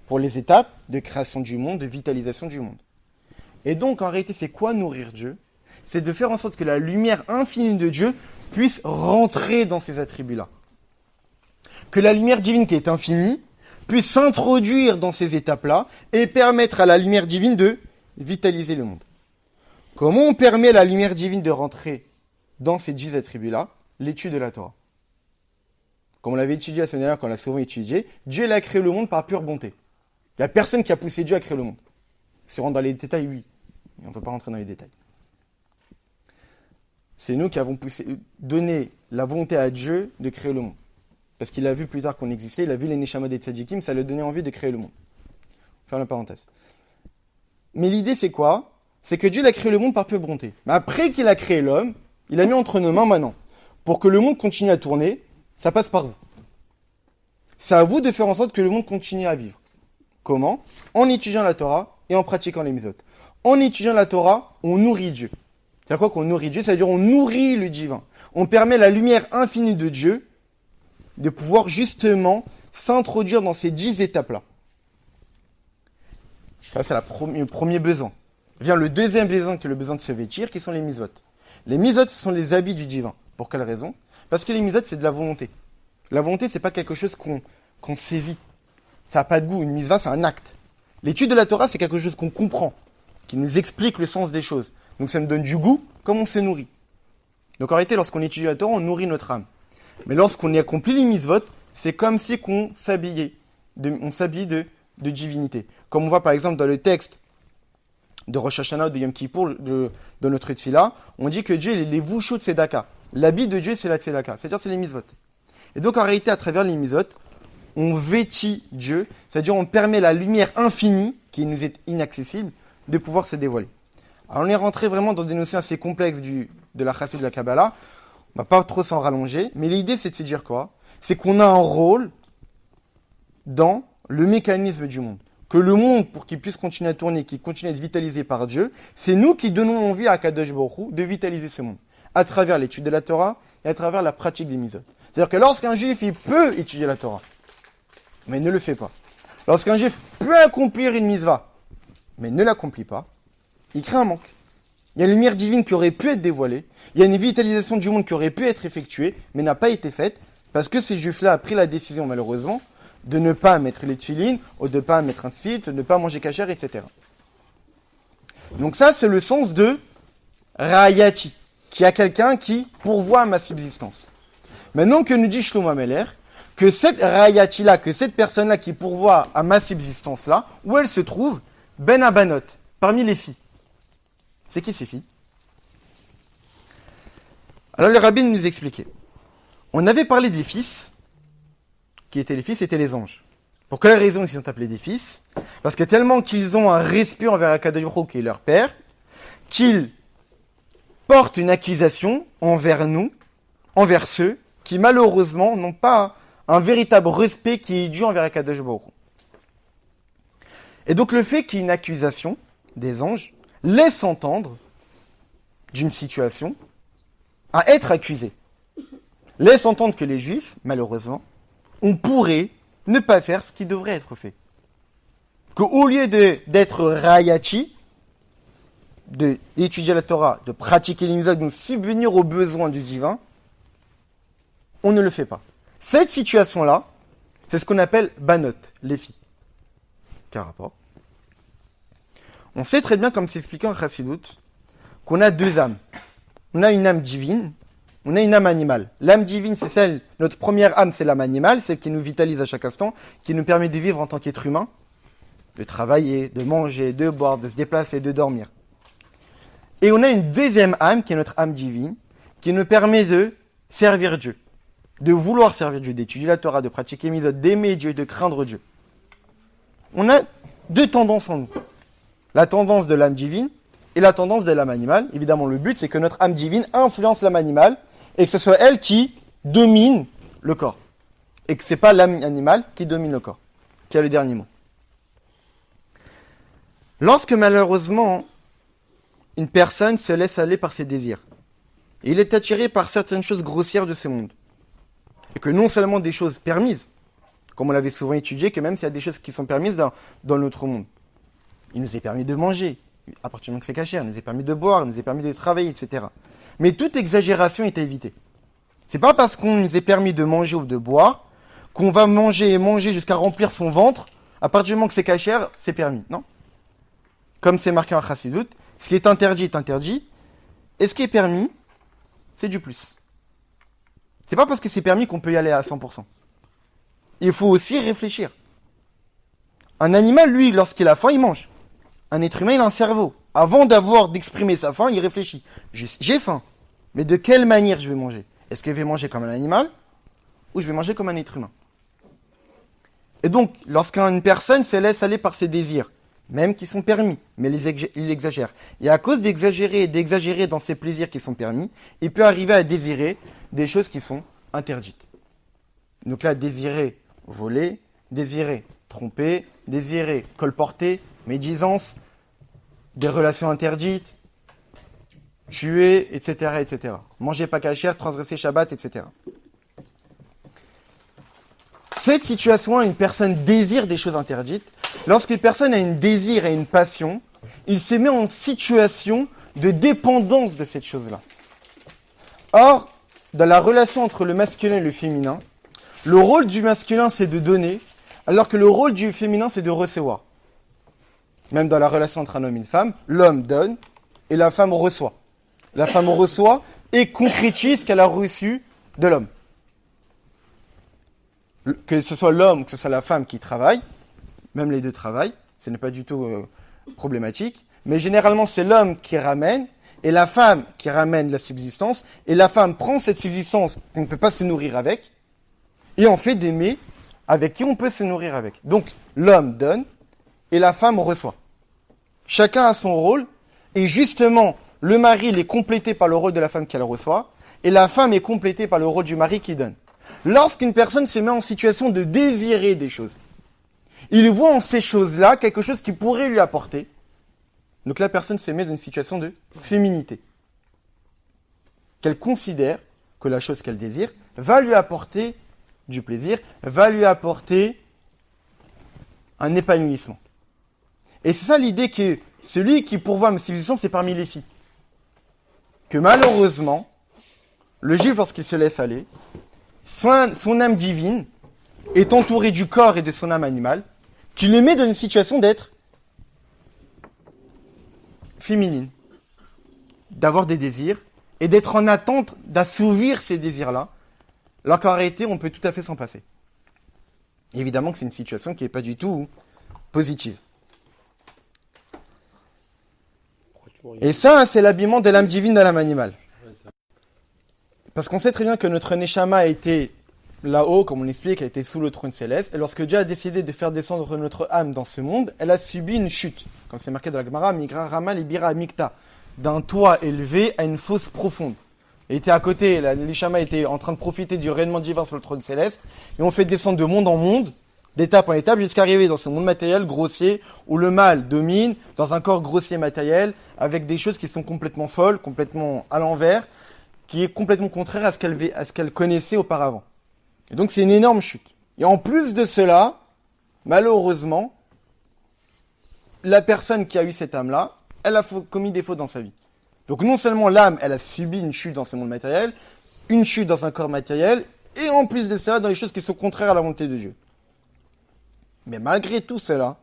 pour les étapes de création du monde, de vitalisation du monde. Et donc, en réalité, c'est quoi nourrir Dieu? C'est de faire en sorte que la lumière infinie de Dieu puisse rentrer dans ces attributs-là. Que la lumière divine qui est infinie puisse s'introduire dans ces étapes-là et permettre à la lumière divine de vitaliser le monde. Comment on permet à la lumière divine de rentrer dans ces 10 attributs-là? L'étude de la Torah. Comme on l'avait étudié la semaine dernière, quand on l'a souvent étudié, Dieu il a créé le monde par pure bonté. Il n'y a personne qui a poussé Dieu à créer le monde. Si on rentre dans les détails, oui. Mais on ne peut pas rentrer dans les détails. C'est nous qui avons donné la volonté à Dieu de créer le monde. Parce qu'il a vu plus tard qu'on existait, il a vu les Neshama des Tzadikim, ça lui a donné envie de créer le monde. Faire la parenthèse. Mais l'idée c'est quoi? C'est que Dieu a créé le monde par pure bonté. Mais après qu'il a créé l'homme, il a mis entre nos mains maintenant. Pour que le monde continue à tourner, ça passe par vous. C'est à vous de faire en sorte que le monde continue à vivre. Comment? En étudiant la Torah et en pratiquant les mitzvot. En étudiant la Torah, on nourrit Dieu. C'est-à-dire quoi qu'on nourrit Dieu? C'est-à-dire on nourrit le divin. On permet à la lumière infinie de Dieu de pouvoir justement s'introduire dans ces 10 étapes-là. Ça, c'est le premier besoin. Vient le deuxième besoin qui est le besoin de se vêtir, qui sont les mitzvot. Les mitzvot, ce sont les habits du divin. Pour quelle raison? Parce que les mitzvot, c'est de la volonté. La volonté, c'est pas quelque chose qu'on saisit. Ça n'a pas de goût. Une mitzvah, c'est un acte. L'étude de la Torah, c'est quelque chose qu'on comprend, qui nous explique le sens des choses. Donc ça nous donne du goût, comme on se nourrit. Donc en réalité, lorsqu'on étudie la Torah, on nourrit notre âme. Mais lorsqu'on y accomplit les mitzvot, c'est comme si on s'habillait de divinité. Comme on voit par exemple dans le texte de Rosh Hashanah, de Yom Kippour, de notre Tfila, on dit que Dieu est les vouchot de Tzedaka. L'habit de Dieu, c'est la Tzedaka, c'est-à-dire c'est les mitzvot. Et donc en réalité, à travers les mitzvot, on vêtit Dieu, c'est-à-dire on permet la lumière infinie, qui nous est inaccessible, de pouvoir se dévoiler. Alors on est rentré vraiment dans des notions assez complexes de la Chassidut de la Kabbalah. On va pas trop s'en rallonger, mais l'idée c'est de se dire quoi? C'est qu'on a un rôle dans le mécanisme du monde. Que le monde, pour qu'il puisse continuer à tourner, qu'il continue à être vitalisé par Dieu, c'est nous qui donnons envie à Kadosh Baruch Hu de vitaliser ce monde. À travers l'étude de la Torah et à travers la pratique des mitzvot. C'est-à-dire que lorsqu'un juif, il peut étudier la Torah, mais il ne le fait pas. Lorsqu'un juif peut accomplir une mitzvah, mais ne l'accomplit pas, il crée un manque. Il y a une lumière divine qui aurait pu être dévoilée, il y a une vitalisation du monde qui aurait pu être effectuée, mais n'a pas été faite, parce que ces juifs-là ont pris la décision, malheureusement, de ne pas mettre les tefilines, ou de ne pas mettre un tzitzit, de ne pas manger kasher, etc. Donc ça, c'est le sens de Rayati, qui a quelqu'un qui pourvoit à ma subsistance. Maintenant que nous dit Shlomo Ameler, que cette Rayati-là, que cette personne-là qui pourvoit à ma subsistance-là, où elle se trouve? Ben Abanot, parmi les filles. C'est qui ces filles? Alors le rabbin nous expliquait. On avait parlé des fils. Qui étaient les fils, c'était les anges. Pour quelle raison ils sont appelés des fils? Parce que tellement qu'ils ont un respect envers Akadosh Baruch Hu, qui est leur père, qu'ils portent une accusation envers nous, envers ceux qui malheureusement n'ont pas un véritable respect qui est dû envers Akadosh Baruch Hu. Et donc le fait qu'il y ait une accusation des anges laisse entendre d'une situation à être accusé. Laisse entendre que les juifs, malheureusement, on pourrait ne pas faire ce qui devrait être fait. Qu'au lieu d'être Rayati, d'étudier la Torah, de pratiquer les mitzvot, de subvenir aux besoins du divin, on ne le fait pas. Cette situation-là, c'est ce qu'on appelle Banot, les filles. Quel rapport? On sait très bien, comme c'est expliqué en Chassidut, qu'on a deux âmes. On a une âme divine, on a une âme animale. L'âme divine, c'est celle, notre première âme, c'est l'âme animale, celle qui nous vitalise à chaque instant, qui nous permet de vivre en tant qu'être humain, de travailler, de manger, de boire, de se déplacer, de dormir. Et on a une deuxième âme, qui est notre âme divine, qui nous permet de servir Dieu, de vouloir servir Dieu, d'étudier la Torah, de pratiquer les mitzvot, d'aimer Dieu, de craindre Dieu. On a deux tendances en nous. La tendance de l'âme divine et la tendance de l'âme animale. Évidemment, le but, c'est que notre âme divine influence l'âme animale et que ce soit elle qui domine le corps. Et que ce n'est pas l'âme animale qui domine le corps, qui a le dernier mot. Lorsque malheureusement, une personne se laisse aller par ses désirs, et il est attiré par certaines choses grossières de ce monde, et que non seulement des choses permises, comme on l'avait souvent étudié, que même s'il y a des choses qui sont permises dans notre monde. Il nous est permis de manger, à partir du moment que c'est caché, il nous est permis de boire, il nous est permis de travailler, etc. Mais toute exagération est à éviter. C'est pas parce qu'on nous est permis de manger ou de boire qu'on va manger et manger jusqu'à remplir son ventre. À partir du moment que c'est caché, c'est permis. Non. Comme c'est marqué en Chassidoute, ce qui est interdit, et ce qui est permis, c'est du plus. C'est pas parce que c'est permis qu'on peut y aller à 100%. Il faut aussi réfléchir. Un animal, lui, lorsqu'il a faim, il mange. Un être humain, il a un cerveau. Avant d'exprimer sa faim, il réfléchit. J'ai faim, mais de quelle manière je vais manger? Est-ce que je vais manger comme un animal ou je vais manger comme un être humain? Et donc, lorsqu'une personne se laisse aller par ses désirs, même qui sont permis, mais il exagère. Et à cause d'exagérer dans ses plaisirs qui sont permis, il peut arriver à désirer des choses qui sont interdites. Donc là, désirer voler, désirer tromper, désirer colporter, médisance, des relations interdites, tuer, etc., etc. Manger pas cachère, transgresser Shabbat, etc. Cette situation, une personne désire des choses interdites. Lorsqu'une personne a un désir et une passion, il se met en situation de dépendance de cette chose-là. Or, dans la relation entre le masculin et le féminin, le rôle du masculin, c'est de donner, alors que le rôle du féminin, c'est de recevoir. Même dans la relation entre un homme et une femme, l'homme donne et la femme reçoit. La femme reçoit et concrétise ce qu'elle a reçu de l'homme. Que ce soit l'homme, que ce soit la femme qui travaille, même les deux travaillent, ce n'est pas du tout problématique, mais généralement c'est l'homme qui ramène et la femme qui ramène la subsistance, et la femme prend cette subsistance qu'on ne peut pas se nourrir avec, et en fait des mets avec qui on peut se nourrir avec. Donc l'homme donne et la femme reçoit. Chacun a son rôle, et justement le mari il est complété par le rôle de la femme qu'elle reçoit, et la femme est complétée par le rôle du mari qui donne. Lorsqu'une personne se met en situation de désirer des choses, il voit en ces choses-là quelque chose qui pourrait lui apporter. Donc la personne se met dans une situation de féminité. Qu'elle considère que la chose qu'elle désire va lui apporter du plaisir, va lui apporter un épanouissement. Et c'est ça l'idée que celui qui pourvoit ma civilisation, c'est parmi les filles. Que malheureusement, le juif, lorsqu'il se laisse aller, son âme divine est entourée du corps et de son âme animale, qui le met dans une situation d'être féminine, d'avoir des désirs, et d'être en attente d'assouvir ces désirs-là, alors qu'en réalité, on peut tout à fait s'en passer. Évidemment que c'est une situation qui n'est pas du tout positive. Et ça, c'est l'habillement de l'âme divine de l'âme animale. Parce qu'on sait très bien que notre Neshama a été là-haut, comme on l'explique, a été sous le trône céleste. Et lorsque Dieu a décidé de faire descendre notre âme dans ce monde, elle a subi une chute. Comme c'est marqué dans la Gemara, Migra Rama Libira Mikta. D'un toit élevé à une fosse profonde. Il était à côté, l'Ishama était en train de profiter du rayonnement divin sur le trône céleste. Et on fait descendre de monde en monde, d'étape en étape, jusqu'à arriver dans ce monde matériel grossier, où le mal domine, dans un corps grossier matériel, avec des choses qui sont complètement folles, complètement à l'envers, qui est complètement contraire à ce qu'elle connaissait auparavant. Et donc c'est une énorme chute. Et en plus de cela, malheureusement, la personne qui a eu cette âme-là, elle a commis des fautes dans sa vie. Donc non seulement l'âme, elle a subi une chute dans ce monde matériel, une chute dans un corps matériel, et en plus de cela, dans les choses qui sont contraires à la volonté de Dieu. Mais malgré tout cela,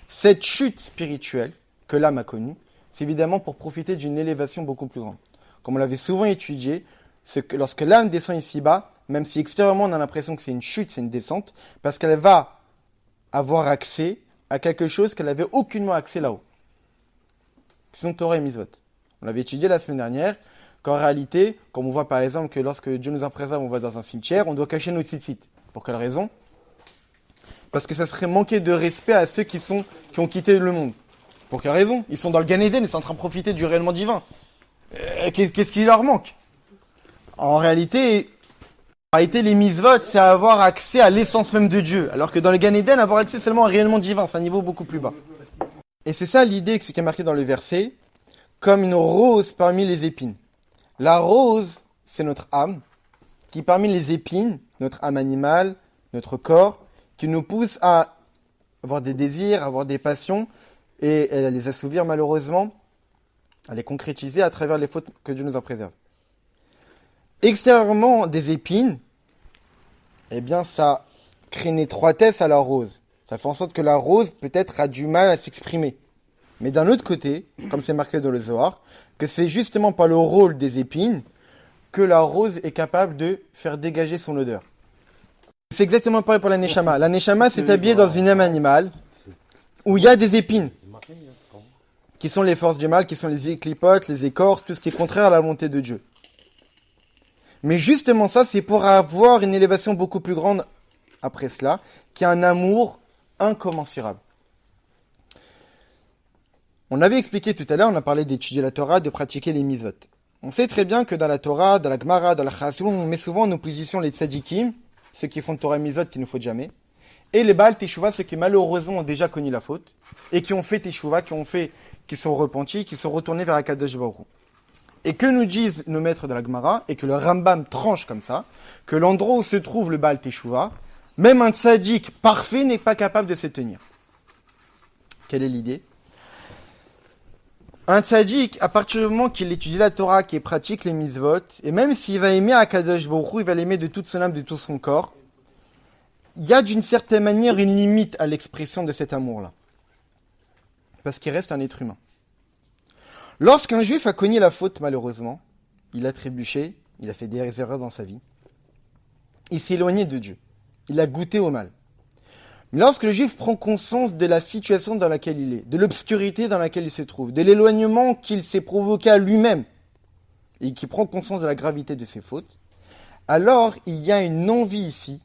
cette chute spirituelle que l'âme a connue, c'est évidemment pour profiter d'une élévation beaucoup plus grande. Comme on l'avait souvent étudié, c'est que lorsque l'âme descend ici-bas, même si extérieurement on a l'impression que c'est une chute, c'est une descente, parce qu'elle va avoir accès à quelque chose qu'elle n'avait aucunement accès là-haut. Sinon Torah et Mitzvot. On l'avait étudié la semaine dernière, qu'en réalité, comme on voit par exemple que lorsque Dieu nous en préserve, on va dans un cimetière, on doit cacher notre tzitzit. Pour quelle raison? Parce que ça serait manquer de respect à ceux qui ont quitté le monde. Pour quelle raison? Ils sont dans le Gan Eden, ils sont en train de profiter du rayonnement divin. Qu'est-ce qui leur manque? En réalité, les mitzvot, c'est avoir accès à l'essence même de Dieu. Alors que dans le Gan Eden, avoir accès seulement à un rayonnement divin, c'est un niveau beaucoup plus bas. Et c'est ça l'idée qui est marquée dans le verset, comme une rose parmi les épines. La rose, c'est notre âme, qui parmi les épines, notre âme animale, notre corps, qui nous pousse à avoir des désirs, avoir des passions, et à les assouvir malheureusement, à les concrétiser à travers les fautes que Dieu nous en préserve. Extérieurement des épines, eh bien ça crée une étroitesse à la rose. Ça fait en sorte que la rose peut-être a du mal à s'exprimer. Mais d'un autre côté, comme c'est marqué dans le Zohar, que c'est justement par le rôle des épines que la rose est capable de faire dégager son odeur. C'est exactement pareil pour la Neshama. La Neshama s'est habillée dans une âme animale où il y a des épines, C'est marqué, hein, quand même. qui sont les forces du mal, qui sont les éclipotes, les écorces, tout ce qui est contraire à la volonté de Dieu. Mais justement ça, c'est pour avoir une élévation beaucoup plus grande après cela, qui est un amour incommensurable. On avait expliqué tout à l'heure, on a parlé d'étudier la Torah, de pratiquer les mitzvot. On sait très bien que dans la Torah, dans la Gemara, dans la Chassidut, on met souvent en opposition les tzadikim, ceux qui font Torah et mitzvot qui ne foutent jamais, et les Baal Teshuvah, ceux qui malheureusement ont déjà connu la faute, et qui ont fait Teshuvah, qui sont repentis, qui sont retournés vers Akadosh Baruch Hu. Et que nous disent nos maîtres de la Gemara, et que le Rambam tranche comme ça, que l'endroit où se trouve le Baal Teshuvah, même un tzadik parfait n'est pas capable de se tenir. Quelle est l'idée ? Un tzadik, à partir du moment qu'il étudie la Torah, qu'il pratique les mitzvot, et même s'il va aimer Akadosh Baruch Hu, il va l'aimer de toute son âme, de tout son corps, il y a d'une certaine manière une limite à l'expression de cet amour-là. Parce qu'il reste un être humain. Lorsqu'un juif a connu la faute, malheureusement, il a trébuché, il a fait des erreurs dans sa vie, il s'est éloigné de Dieu, il a goûté au mal. Mais lorsque le juif prend conscience de la situation dans laquelle il est, de l'obscurité dans laquelle il se trouve, de l'éloignement qu'il s'est provoqué à lui-même, et qui prend conscience de la gravité de ses fautes, alors il y a une envie ici,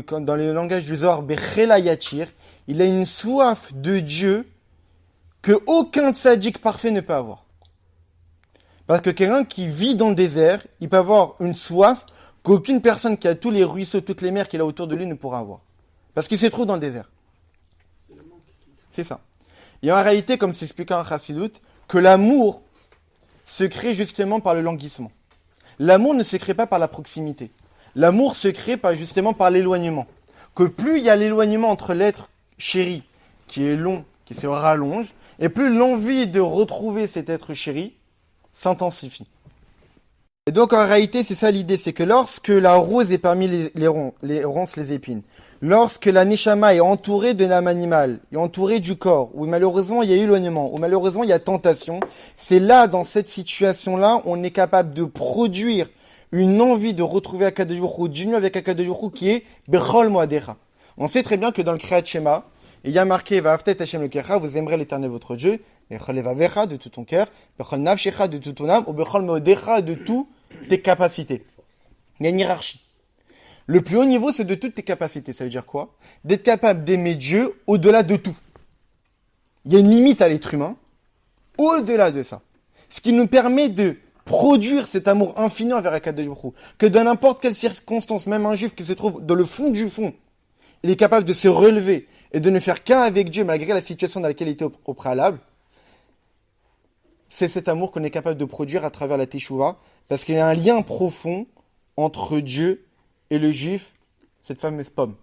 que dans le langage du Zohar, Bechela Yatir, il a une soif de Dieu que aucun tzaddik parfait ne peut avoir. Parce que quelqu'un qui vit dans le désert, il peut avoir une soif qu'aucune personne qui a tous les ruisseaux, toutes les mers qu'il a autour de lui ne pourra avoir. Parce qu'il se trouve dans le désert. C'est ça. Et en réalité, comme c'est expliqué en Chassidut, que l'amour se crée justement par le languissement. L'amour ne se crée pas par la proximité. L'amour se crée justement par l'éloignement. Que plus il y a l'éloignement entre l'être chéri, qui est long, qui se rallonge, et plus l'envie de retrouver cet être chéri s'intensifie. Et donc en réalité, c'est ça l'idée, c'est que lorsque la rose est parmi les ronces, les épines, lorsque la neshama est entourée de l'âme animale, est entourée du corps, où malheureusement il y a éloignement, où malheureusement il y a tentation, c'est là, dans cette situation-là, on est capable de produire une envie de retrouver Akadosh Baruch Hu, d'union avec Akadosh Baruch Hu, qui est Bechol Moadecha. On sait très bien que dans le Kriyat Shema, il y a marqué Va'aftet Hashem Elokecha, vous aimerez l'Éternel votre Dieu, Bechol Levavecha, de tout ton cœur, Bechol Nafshecha, de toute ton âme, ou Bechol Moadecha, de toutes tes capacités. Il y a une hiérarchie. Le plus haut niveau, c'est de toutes tes capacités. Ça veut dire quoi ? D'être capable d'aimer Dieu au-delà de tout. Il y a une limite à l'être humain, au-delà de ça. Ce qui nous permet de produire cet amour infini envers Akadosh Baruch Hu, que dans n'importe quelle circonstance, même un juif qui se trouve dans le fond du fond, il est capable de se relever et de ne faire qu'un avec Dieu malgré la situation dans laquelle il était au préalable. C'est cet amour qu'on est capable de produire à travers la Teshuvah, parce qu'il y a un lien profond entre Dieu et le juif, cette fameuse pomme.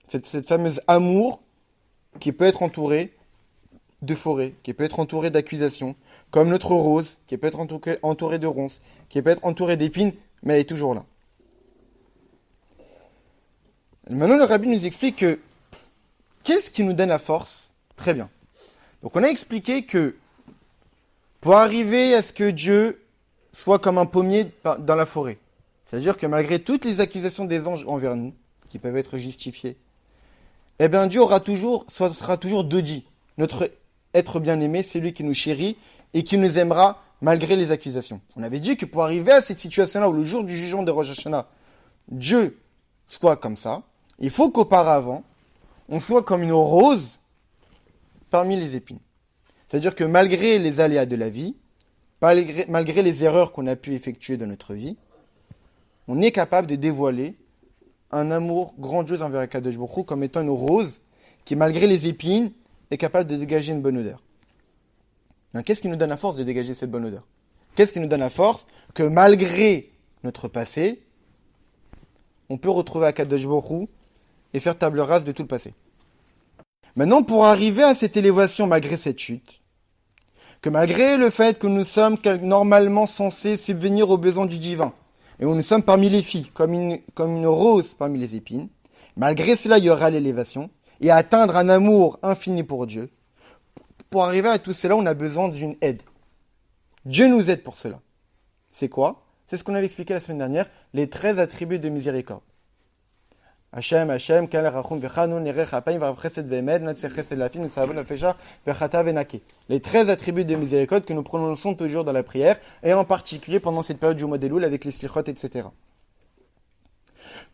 Cette fameuse amour qui peut être entourée de forêts, qui peut être entourée d'accusations, comme notre rose, qui peut être entourée de ronces, qui peut être entourée d'épines, mais elle est toujours là. Maintenant, le rabbi nous explique que qu'est-ce qui nous donne la force ? Très bien. Donc, on a expliqué que pour arriver à ce que Dieu soit comme un pommier dans la forêt, c'est-à-dire que malgré toutes les accusations des anges envers nous, qui peuvent être justifiées, eh bien Dieu sera toujours Dodi, notre être bien-aimé, c'est lui qui nous chérit et qui nous aimera malgré les accusations. On avait dit que pour arriver à cette situation-là, où le jour du jugement de Rosh Hashanah, Dieu soit comme ça, il faut qu'auparavant, on soit comme une rose parmi les épines. C'est-à-dire que malgré les aléas de la vie, malgré les erreurs qu'on a pu effectuer dans notre vie, on est capable de dévoiler un amour grandiose envers Akadosh Baruch Hu comme étant une rose qui, malgré les épines, est capable de dégager une bonne odeur. Hein, qu'est-ce qui nous donne la force de dégager cette bonne odeur? Qu'est-ce qui nous donne la force que malgré notre passé, on peut retrouver Akadosh Baruch Hu et faire table rase de tout le passé? Maintenant, pour arriver à cette élévation malgré cette chute, que malgré le fait que nous sommes normalement censés subvenir aux besoins du divin, et où nous sommes parmi les filles, comme une rose parmi les épines, malgré cela, il y aura l'élévation, et atteindre un amour infini pour Dieu. Pour arriver à tout cela, on a besoin d'une aide. Dieu nous aide pour cela. C'est quoi? C'est ce qu'on avait expliqué la semaine dernière, les 13 attributs de miséricorde. Hashem, Hashem, Kal Rachum Vechanu, Nerech Apayim, Varachesed Vemed, Natsechesed Lafim, Nesavon Afesha, Vechata Venake. Les 13 attributs de miséricorde que nous prononçons toujours dans la prière, et en particulier pendant cette période du mois d'Elul avec les slichot, etc.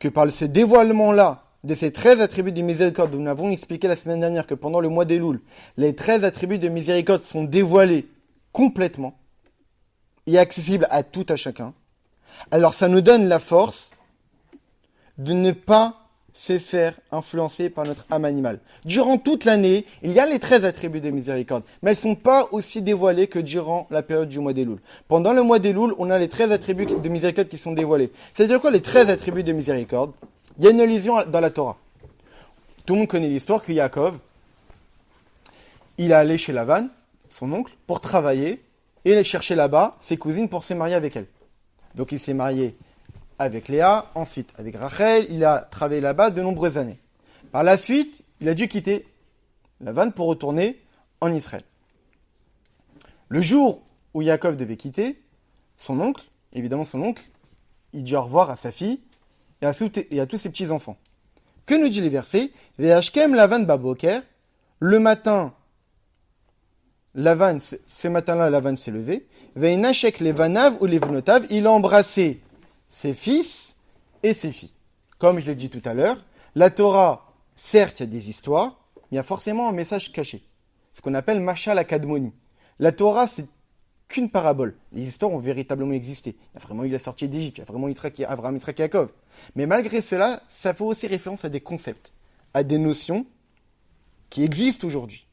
Que par ce dévoilement-là, de ces 13 attributs de miséricorde, nous avons expliqué la semaine dernière que pendant le mois d'Elul, les 13 attributs de miséricorde sont dévoilés complètement, et accessibles à tout à chacun. Alors ça nous donne la force de ne pas se faire influencer par notre âme animale. Durant toute l'année, il y a les 13 attributs de miséricorde, mais elles ne sont pas aussi dévoilées que durant la période du mois d'Elul. Pendant le mois d'Elul, on a les 13 attributs de miséricorde qui sont dévoilés. C'est-à-dire quoi les 13 attributs de miséricorde? Il y a une allusion dans la Torah. Tout le monde connaît l'histoire que Yaakov, il est allé chez Lavan, son oncle, pour travailler, et il est chercher là-bas ses cousines pour se marier avec elle. Donc il s'est marié avec Léa, ensuite avec Rachel, il a travaillé là-bas de nombreuses années. Par la suite, il a dû quitter Lavan pour retourner en Israël. Le jour où Yaakov devait quitter, son oncle, il dit au revoir à sa fille et à tous ses petits-enfants. Que nous dit les versets? Ve'ashkem Lavan baboker, le matin, ce matin-là, Lavan s'est levé. Ve'inashek levanav ou levnotav, il a embrassé ses fils et ses filles. Comme je l'ai dit tout à l'heure, la Torah, certes, il y a des histoires, mais il y a forcément un message caché. Ce qu'on appelle Mashal Akadmoni. La Torah, c'est qu'une parabole. Les histoires ont véritablement existé. Il y a vraiment eu la sortie d'Égypte, il y a vraiment eu Abraham, Yitzhak et Yaakov. Mais malgré cela, ça fait aussi référence à des concepts, à des notions qui existent aujourd'hui.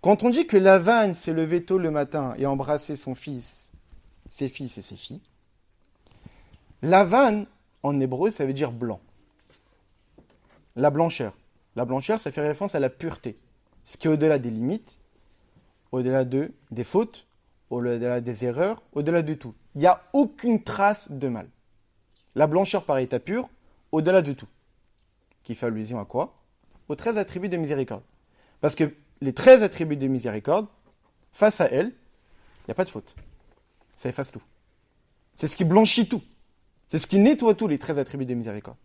Quand on dit que Lavan s'est levé tôt le matin et a embrassé son fils, ses fils et ses filles, Lavan, en hébreu, ça veut dire blanc. La blancheur. La blancheur, ça fait référence à la pureté. Ce qui est au-delà des limites, au-delà des fautes, au-delà des erreurs, au-delà de tout. Il n'y a aucune trace de mal. La blancheur par état pur, au-delà de tout. Qui fait allusion à quoi? Aux 13 attributs de miséricorde. Parce que les 13 attributs de miséricorde, face à elle, il n'y a pas de faute. Ça efface tout. C'est ce qui blanchit tout. C'est ce qui nettoie tous les 13 attributs de miséricorde.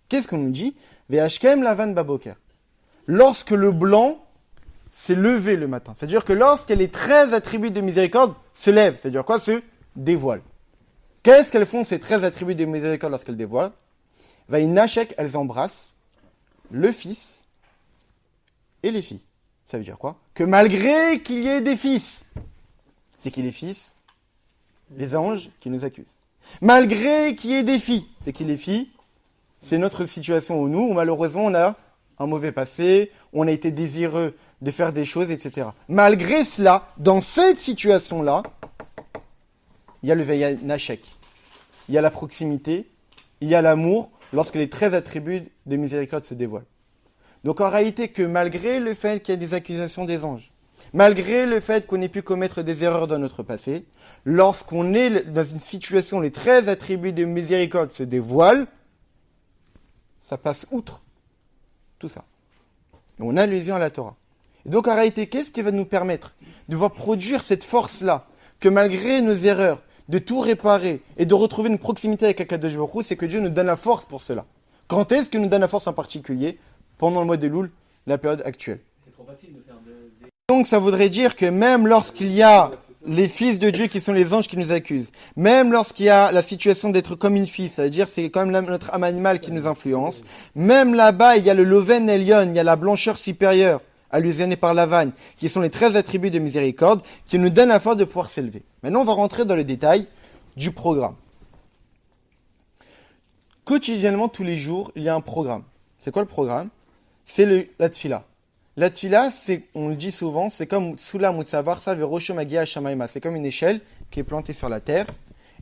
Qu'est-ce qu'on nous dit? Ve'ashkem lavan baboker. Lorsque le blanc s'est levé le matin. C'est-à-dire que lorsque les 13 attributs de miséricorde se lèvent, c'est-à-dire quoi? Se dévoilent. Qu'est-ce qu'elles font ces 13 attributs de miséricorde lorsqu'elles dévoilent? Ve'inashek, elles embrassent le fils et les filles. Ça veut dire quoi? Que malgré qu'il y ait des fils, c'est qu'il y ait des fils, les anges qui nous accusent. Malgré qu'il y ait des filles, c'est qu'il y ait des filles, c'est notre situation où nous, où malheureusement on a un mauvais passé, on a été désireux de faire des choses, etc. Malgré cela, dans cette situation-là, il y a le Ve'inashek, il y a la proximité, il y a l'amour, lorsque les 13 attributs de miséricorde se dévoilent. Donc en réalité, que malgré le fait qu'il y ait des accusations des anges, malgré le fait qu'on ait pu commettre des erreurs dans notre passé, lorsqu'on est dans une situation où les 13 attributs de miséricorde se dévoilent, ça passe outre tout ça. Et on a allusion à la Torah. Et donc en réalité, qu'est-ce qui va nous permettre de pouvoir produire cette force-là, que malgré nos erreurs, de tout réparer et de retrouver une proximité avec Akadosh Baruch Hu, c'est que Dieu nous donne la force pour cela. Quand est-ce qu'il nous donne la force en particulier? Pendant le mois de Elul, la période actuelle. C'est trop facile de faire des... Donc ça voudrait dire que même lorsqu'il y a les fils de Dieu qui sont les anges qui nous accusent, même lorsqu'il y a la situation d'être comme une fille, c'est-à-dire c'est quand même notre âme animale qui nous influence, même là-bas il y a le Loven Elion, il y a la blancheur supérieure, allusionnée par Lavan, qui sont les 13 attributs de miséricorde, qui nous donnent la force de pouvoir s'élever. Maintenant on va rentrer dans le détail du programme. Quotidiennement, tous les jours, il y a un programme. C'est quoi le programme? C'est la tfila. La tfila, on le dit souvent, c'est comme Sula Mutsavarsa Verosho Magia Shamaima. C'est comme une échelle qui est plantée sur la terre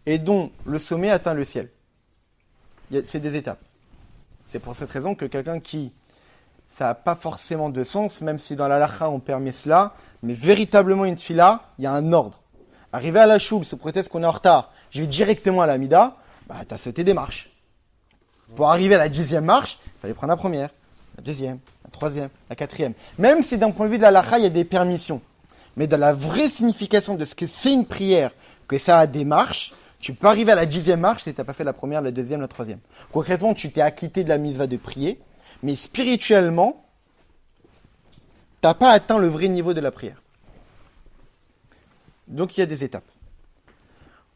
et dont le sommet atteint le ciel. C'est des étapes. C'est pour cette raison que quelqu'un qui, ça n'a pas forcément de sens, même si dans la lacha on permet cela, mais véritablement une tfila, il y a un ordre. Arriver à la choule, sous prétexte qu'on est en retard, je vais directement à la mida, tu as sauté des marches. Pour arriver à la 10e marche, il fallait prendre la première, la deuxième, la troisième, la quatrième. Même si d'un point de vue de la lacha, il y a des permissions. Mais dans la vraie signification de ce que c'est une prière, que ça a des marches, tu peux arriver à la 10e marche si tu n'as pas fait la première, la deuxième, la troisième. Concrètement, tu t'es acquitté de la mitzvah de prier, mais spirituellement, tu n'as pas atteint le vrai niveau de la prière. Donc il y a des étapes.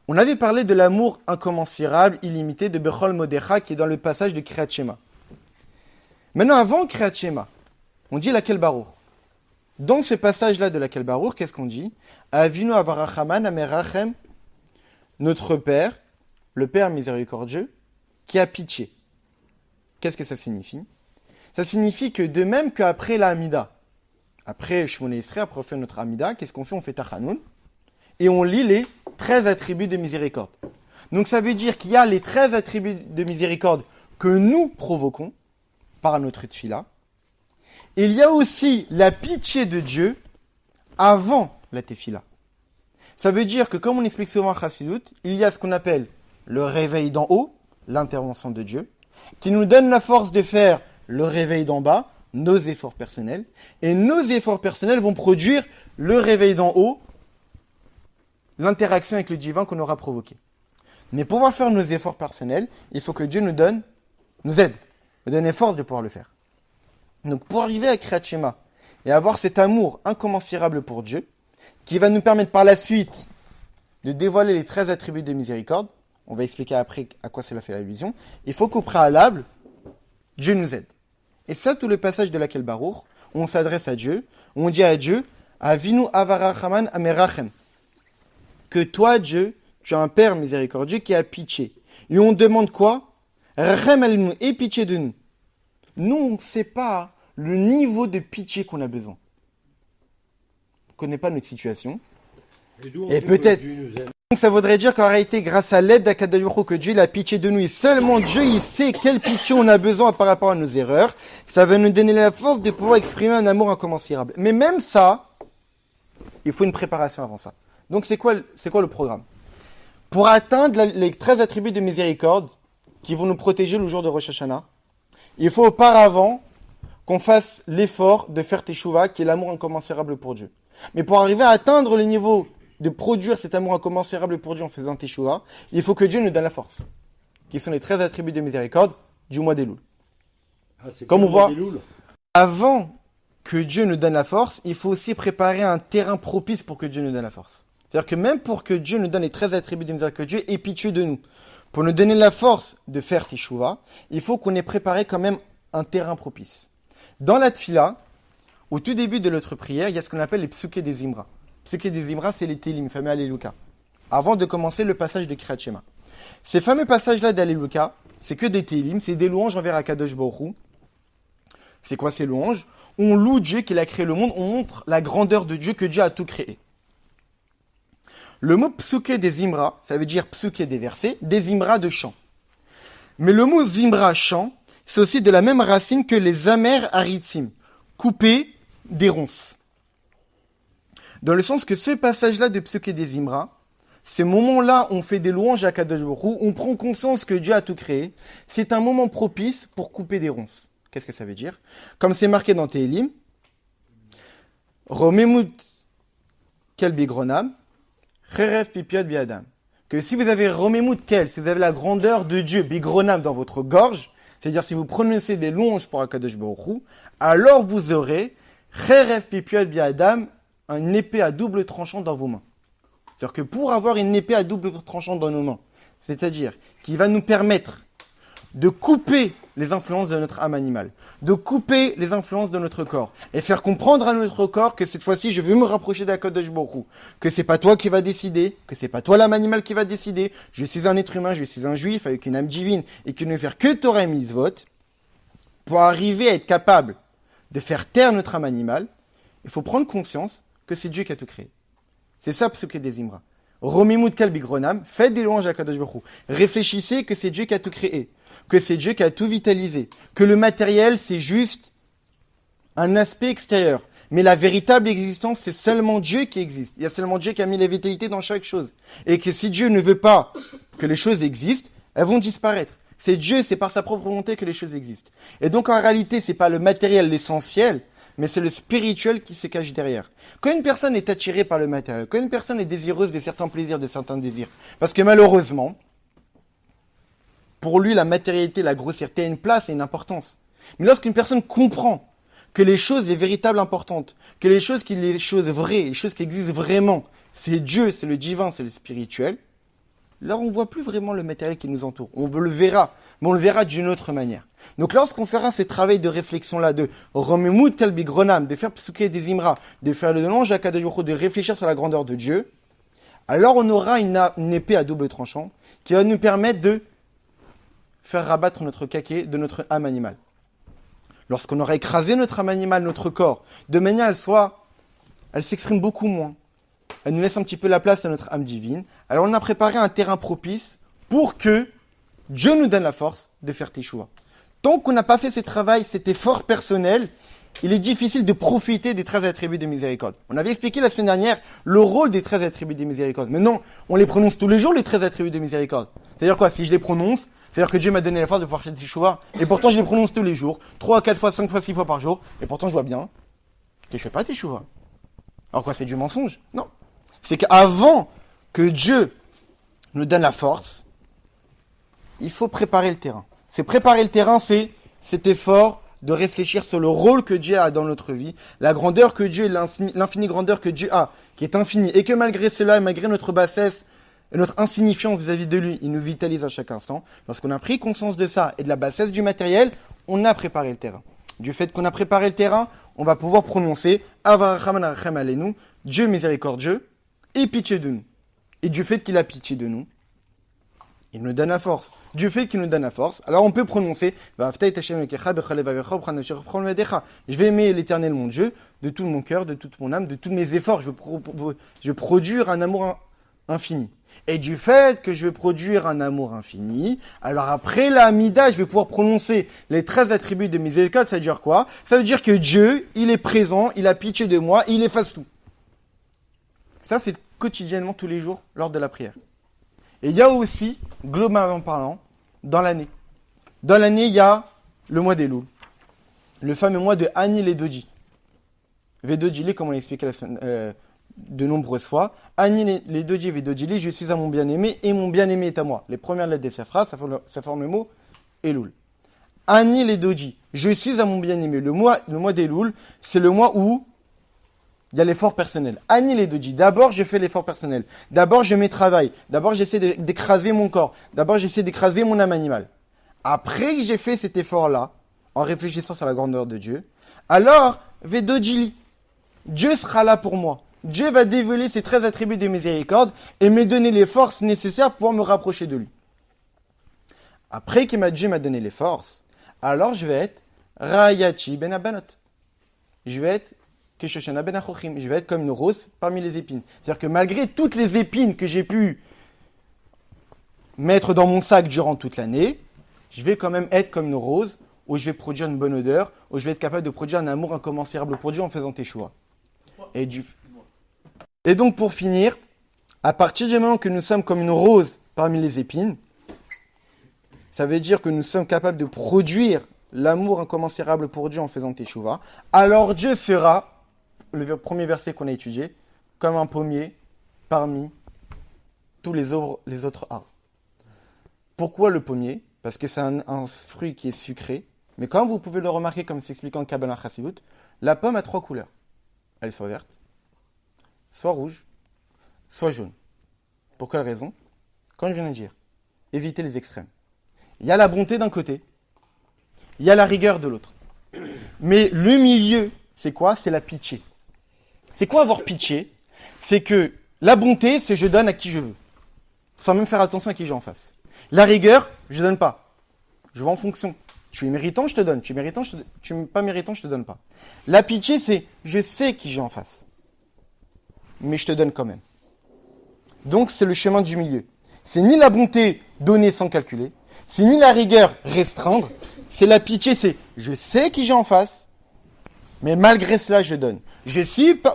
On avait parlé de l'amour incommensurable, illimité de Bechol Modecha qui est dans le passage de Kriyat Shema. Maintenant, avant Kriyat Shema, on dit laquelle Baruch. Dans ce passage-là de laquelle Baruch, qu'est-ce qu'on dit? Avinu Avarachaman Amerachem, notre Père, le Père miséricordieux, qui a pitié. Qu'est-ce que ça signifie? Ça signifie que de même qu'après la Hamida, après Shmoneh Esrei, après on fait notre Hamida, qu'est-ce qu'on fait? On fait Tachanoun. Et on lit les 13 attributs de miséricorde. Donc ça veut dire qu'il y a les 13 attributs de miséricorde que nous provoquons par notre tfila. Et il y a aussi la pitié de Dieu avant la tefila. Ça veut dire que, comme on explique souvent en Chassidut, il y a ce qu'on appelle le réveil d'en haut, l'intervention de Dieu, qui nous donne la force de faire le réveil d'en bas, nos efforts personnels. Et nos efforts personnels vont produire le réveil d'en haut, l'interaction avec le divin qu'on aura provoqué. Mais pour pouvoir faire nos efforts personnels, il faut que Dieu nous aide, nous donne les forces de pouvoir le faire. Donc pour arriver à Kriyat Shema et avoir cet amour incommensurable pour Dieu, qui va nous permettre par la suite de dévoiler les 13 attributs de miséricorde, on va expliquer après à quoi cela fait allusion, il faut qu'au préalable, Dieu nous aide. Et ça, tout le passage de laquelle Baruch, où on s'adresse à Dieu, où on dit à Dieu, Avinu Avarachaman Amerachem, que toi, Dieu, tu as un Père miséricordieux qui a pitié. Et on demande quoi? Rachem alinu, aie pitié de nous. Nous, on ne sait pas le niveau de pitié qu'on a besoin. On ne connaît pas notre situation. Et peut-être. Donc ça voudrait dire qu'en réalité, grâce à l'aide d'Akadosh Baruch Hu, que Dieu il a pitié de nous, et seulement Dieu il sait quelle pitié on a besoin par rapport à nos erreurs, ça va nous donner la force de pouvoir exprimer un amour incommensurable. Mais même ça, il faut une préparation avant ça. Donc c'est quoi le programme? Pour atteindre les 13 attributs de miséricorde qui vont nous protéger le jour de Rosh Hashanah, il faut auparavant qu'on fasse l'effort de faire Teshuvah, qui est l'amour incommensurable pour Dieu. Mais pour arriver à atteindre le niveau de produire cet amour incommensurable pour Dieu en faisant Teshuvah, il faut que Dieu nous donne la force, qui sont les 13 attributs de miséricorde du mois d'Elul. Comme on voit, avant que Dieu nous donne la force, il faut aussi préparer un terrain propice pour que Dieu nous donne la force. C'est-à-dire que même pour que Dieu nous donne les 13 attributs de miséricorde, que Dieu est pitié de nous, pour nous donner la force de faire Teshuvah, il faut qu'on ait préparé quand même un terrain propice. Dans la Tfila, au tout début de notre prière, il y a ce qu'on appelle les Psuké des Imra. Psuké des Imra, c'est les Télim, fameux Alléluia. Avant de commencer le passage de Kriyat Shema. Ces fameux passages-là d'Alléluia, c'est que des Télim, c'est des louanges envers Akadosh Baruch Hu. C'est quoi ces louanges? On loue Dieu qui a créé le monde, on montre la grandeur de Dieu, que Dieu a tout créé. Le mot psuké des Imra, ça veut dire psuké des versets, des Imra de chant. Mais le mot Zimra, chant, c'est aussi de la même racine que les Amer Haritzim, couper des ronces. Dans le sens que ce passage-là de psuké des Imra, ces moments-là où on fait des louanges à Kadosh Baruch Hu, on prend conscience que Dieu a tout créé, c'est un moment propice pour couper des ronces. Qu'est-ce que ça veut dire? Comme c'est marqué dans Tehillim, Romemut kel bigronam, Cherev pipiot biadam. Que si vous avez Romemut kel, si vous avez la grandeur de Dieu, bigronam dans votre gorge, c'est-à-dire si vous prononcez des louanges pour Akadosh Baruch Hu, alors vous aurez Cherev pipiot biadam, une épée à double tranchant dans vos mains. C'est-à-dire que pour avoir une épée à double tranchant dans nos mains, c'est-à-dire qui va nous permettre de couper les influences de notre âme animale, de couper les influences de notre corps, et faire comprendre à notre corps que cette fois-ci, je veux me rapprocher d'Akadosh Baruch Hu, que c'est pas toi qui va décider, que c'est pas toi l'âme animale qui va décider, je suis un être humain, je suis un juif avec une âme divine, et qui ne veut faire que Torah et Mitzvot, pour arriver à être capable de faire taire notre âme animale, il faut prendre conscience que c'est Dieu qui a tout créé. C'est ça, Psuké des Imra. Romimut kalbigronam, faites des louanges à Kadosh Baruch Hu. Réfléchissez que c'est Dieu qui a tout créé, que c'est Dieu qui a tout vitalisé, que le matériel, c'est juste un aspect extérieur. Mais la véritable existence, c'est seulement Dieu qui existe. Il y a seulement Dieu qui a mis la vitalité dans chaque chose. Et que si Dieu ne veut pas que les choses existent, elles vont disparaître. C'est Dieu, c'est par sa propre volonté que les choses existent. Et donc en réalité, c'est pas le matériel l'essentiel, mais c'est le spirituel qui se cache derrière. Quand une personne est attirée par le matériel, quand une personne est désireuse de certains plaisirs, de certains désirs, parce que malheureusement, pour lui, la matérialité, la grossièreté a une place et une importance. Mais lorsqu'une personne comprend que les choses, les véritables importantes, que les choses vraies, les choses qui existent vraiment, c'est Dieu, c'est le divin, c'est le spirituel, là on ne voit plus vraiment le matériel qui nous entoure. On le verra, mais on le verra d'une autre manière. Donc lorsqu'on fera ces travaux de réflexion-là, de Romemut Kalbi Gronam, de faire Psuké des Imra, de faire le louange à Kadosh Baruch Hu, de réfléchir sur la grandeur de Dieu, alors on aura une épée à double tranchant qui va nous permettre de faire rabattre notre caquet de notre âme animale. Lorsqu'on aura écrasé notre âme animale, notre corps, de manière elle s'exprime beaucoup moins. Elle nous laisse un petit peu la place à notre âme divine. Alors on a préparé un terrain propice pour que Dieu nous donne la force de faire Teshuva. Tant qu'on n'a pas fait ce travail, cet effort personnel, il est difficile de profiter des 13 attributs de miséricorde. On avait expliqué la semaine dernière le rôle des 13 attributs de miséricorde. Mais non, on les prononce tous les jours, les 13 attributs de miséricorde. C'est-à-dire quoi? Si je les prononce, c'est-à-dire que Dieu m'a donné la force de pouvoir faire Teshuva, et pourtant je les prononce tous les jours, 3, 4 fois, 5 fois, 6 fois par jour, et pourtant je vois bien que je fais pas Teshuva. Alors quoi, c'est du mensonge? Non. C'est qu'avant que Dieu nous donne la force, il faut préparer le terrain. C'est préparer le terrain, c'est cet effort de réfléchir sur le rôle que Dieu a dans notre vie, la grandeur que Dieu, l'infinie grandeur que Dieu a, qui est infinie, et que malgré cela, et malgré notre bassesse, et notre insignifiance vis-à-vis de lui, il nous vitalise à chaque instant. Lorsqu'on a pris conscience de ça et de la bassesse du matériel, on a préparé le terrain. Du fait qu'on a préparé le terrain, on va pouvoir prononcer Avarachem Arachem Aleinu, Dieu miséricordieux, et pitié de nous. Et du fait qu'il a pitié de nous, il nous donne la force. Du fait qu'il nous donne la force, alors on peut prononcer je vais aimer l'Éternel mon Dieu de tout mon cœur, de toute mon âme, de tous mes efforts. Je vais produire un amour infini. Et du fait que je vais produire un amour infini, alors après la Amida, je vais pouvoir prononcer les 13 attributs de miséricorde. Ça veut dire quoi? Ça veut dire que Dieu, il est présent, il a pitié de moi, il efface tout. Ça, c'est quotidiennement, tous les jours, lors de la prière. Et il y a aussi, globalement parlant, dans l'année. Dans l'année, il y a le mois des loups, le fameux mois de Ani Ledoji. Vedojili, comme on l'a expliqué de nombreuses fois. Ani Ledoji, Vedojili, je suis à mon bien-aimé et mon bien-aimé est à moi. Les premières lettres de cette phrase, ça forme le mot Elul. Ani Ledoji, je suis à mon bien-aimé. Le mois d'Elul, c'est le mois où il y a l'effort personnel. Ani Ledoji, d'abord je fais l'effort personnel. D'abord je mets travail. D'abord j'essaie d'écraser mon corps. D'abord j'essaie d'écraser mon âme animale. Après que j'ai fait cet effort-là, en réfléchissant sur la grandeur de Dieu, alors, Vedojili, Dieu sera là pour moi. Dieu va dévoiler ses 13 attributs de miséricorde et me donner les forces nécessaires pour pouvoir me rapprocher de lui. Après que Dieu m'a donné les forces, alors je vais être Rayachi ben Abanot. Je vais être Keshoshana ben Achochim. Je vais être comme une rose parmi les épines. C'est-à-dire que malgré toutes les épines que j'ai pu mettre dans mon sac durant toute l'année, je vais quand même être comme une rose où je vais produire une bonne odeur, où je vais être capable de produire un amour incommensurable pour Dieu en faisant Teshuva. Et donc pour finir, à partir du moment que nous sommes comme une rose parmi les épines, ça veut dire que nous sommes capables de produire l'amour incommensurable pour Dieu en faisant Teshuva. Alors Dieu sera, le premier verset qu'on a étudié, comme un pommier parmi tous les autres arbres. Pourquoi le pommier? Parce que c'est un fruit qui est sucré. Mais comme vous pouvez le remarquer, comme s'explique en Kabbalah Chassidut, la pomme a 3 couleurs. Elle est soit verte, soit rouge, soit jaune. Pour quelle raison? Comme je viens de dire, éviter les extrêmes. Il y a la bonté d'un côté, il y a la rigueur de l'autre. Mais le milieu, c'est quoi? C'est la pitié. C'est quoi avoir pitié? C'est que la bonté, c'est je donne à qui je veux, sans même faire attention à qui j'ai en face. La rigueur, je donne pas. Je vais en fonction Tu es méritant, je te donne. Tu es méritant, tu es pas méritant, je te donne pas. La pitié, c'est je sais qui j'ai en face, mais je te donne quand même. Donc c'est le chemin du milieu. C'est ni la bonté donner sans calculer, c'est ni la rigueur restreindre, c'est la pitié, c'est je sais qui j'ai en face, mais malgré cela je donne. Je suis pas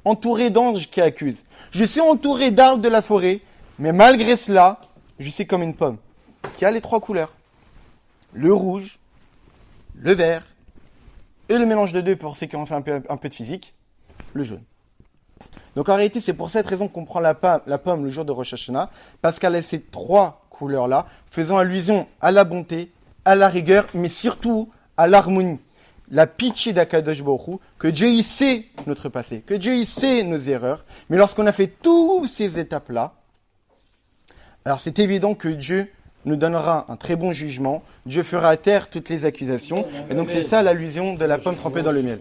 entouré d'anges qui accusent. Je suis entouré d'arbres de la forêt, mais malgré cela, je suis comme une pomme qui a les 3 couleurs. Le rouge, le vert, et le mélange de 2 pour ceux qui ont fait un peu de physique, le jaune. Donc en réalité, c'est pour cette raison qu'on prend la pomme le jour de Rosh Hashanah, parce qu'elle a ces 3 couleurs-là, faisant allusion à la bonté, à la rigueur, mais surtout à l'harmonie. La pitié d'Akadosh Baruch Hu, que Dieu y sait notre passé, que Dieu y sait nos erreurs, mais lorsqu'on a fait toutes ces étapes-là, alors c'est évident que Dieu nous donnera un très bon jugement, Dieu fera taire toutes les accusations, et donc c'est ça l'allusion de la pomme trempée dans le miel.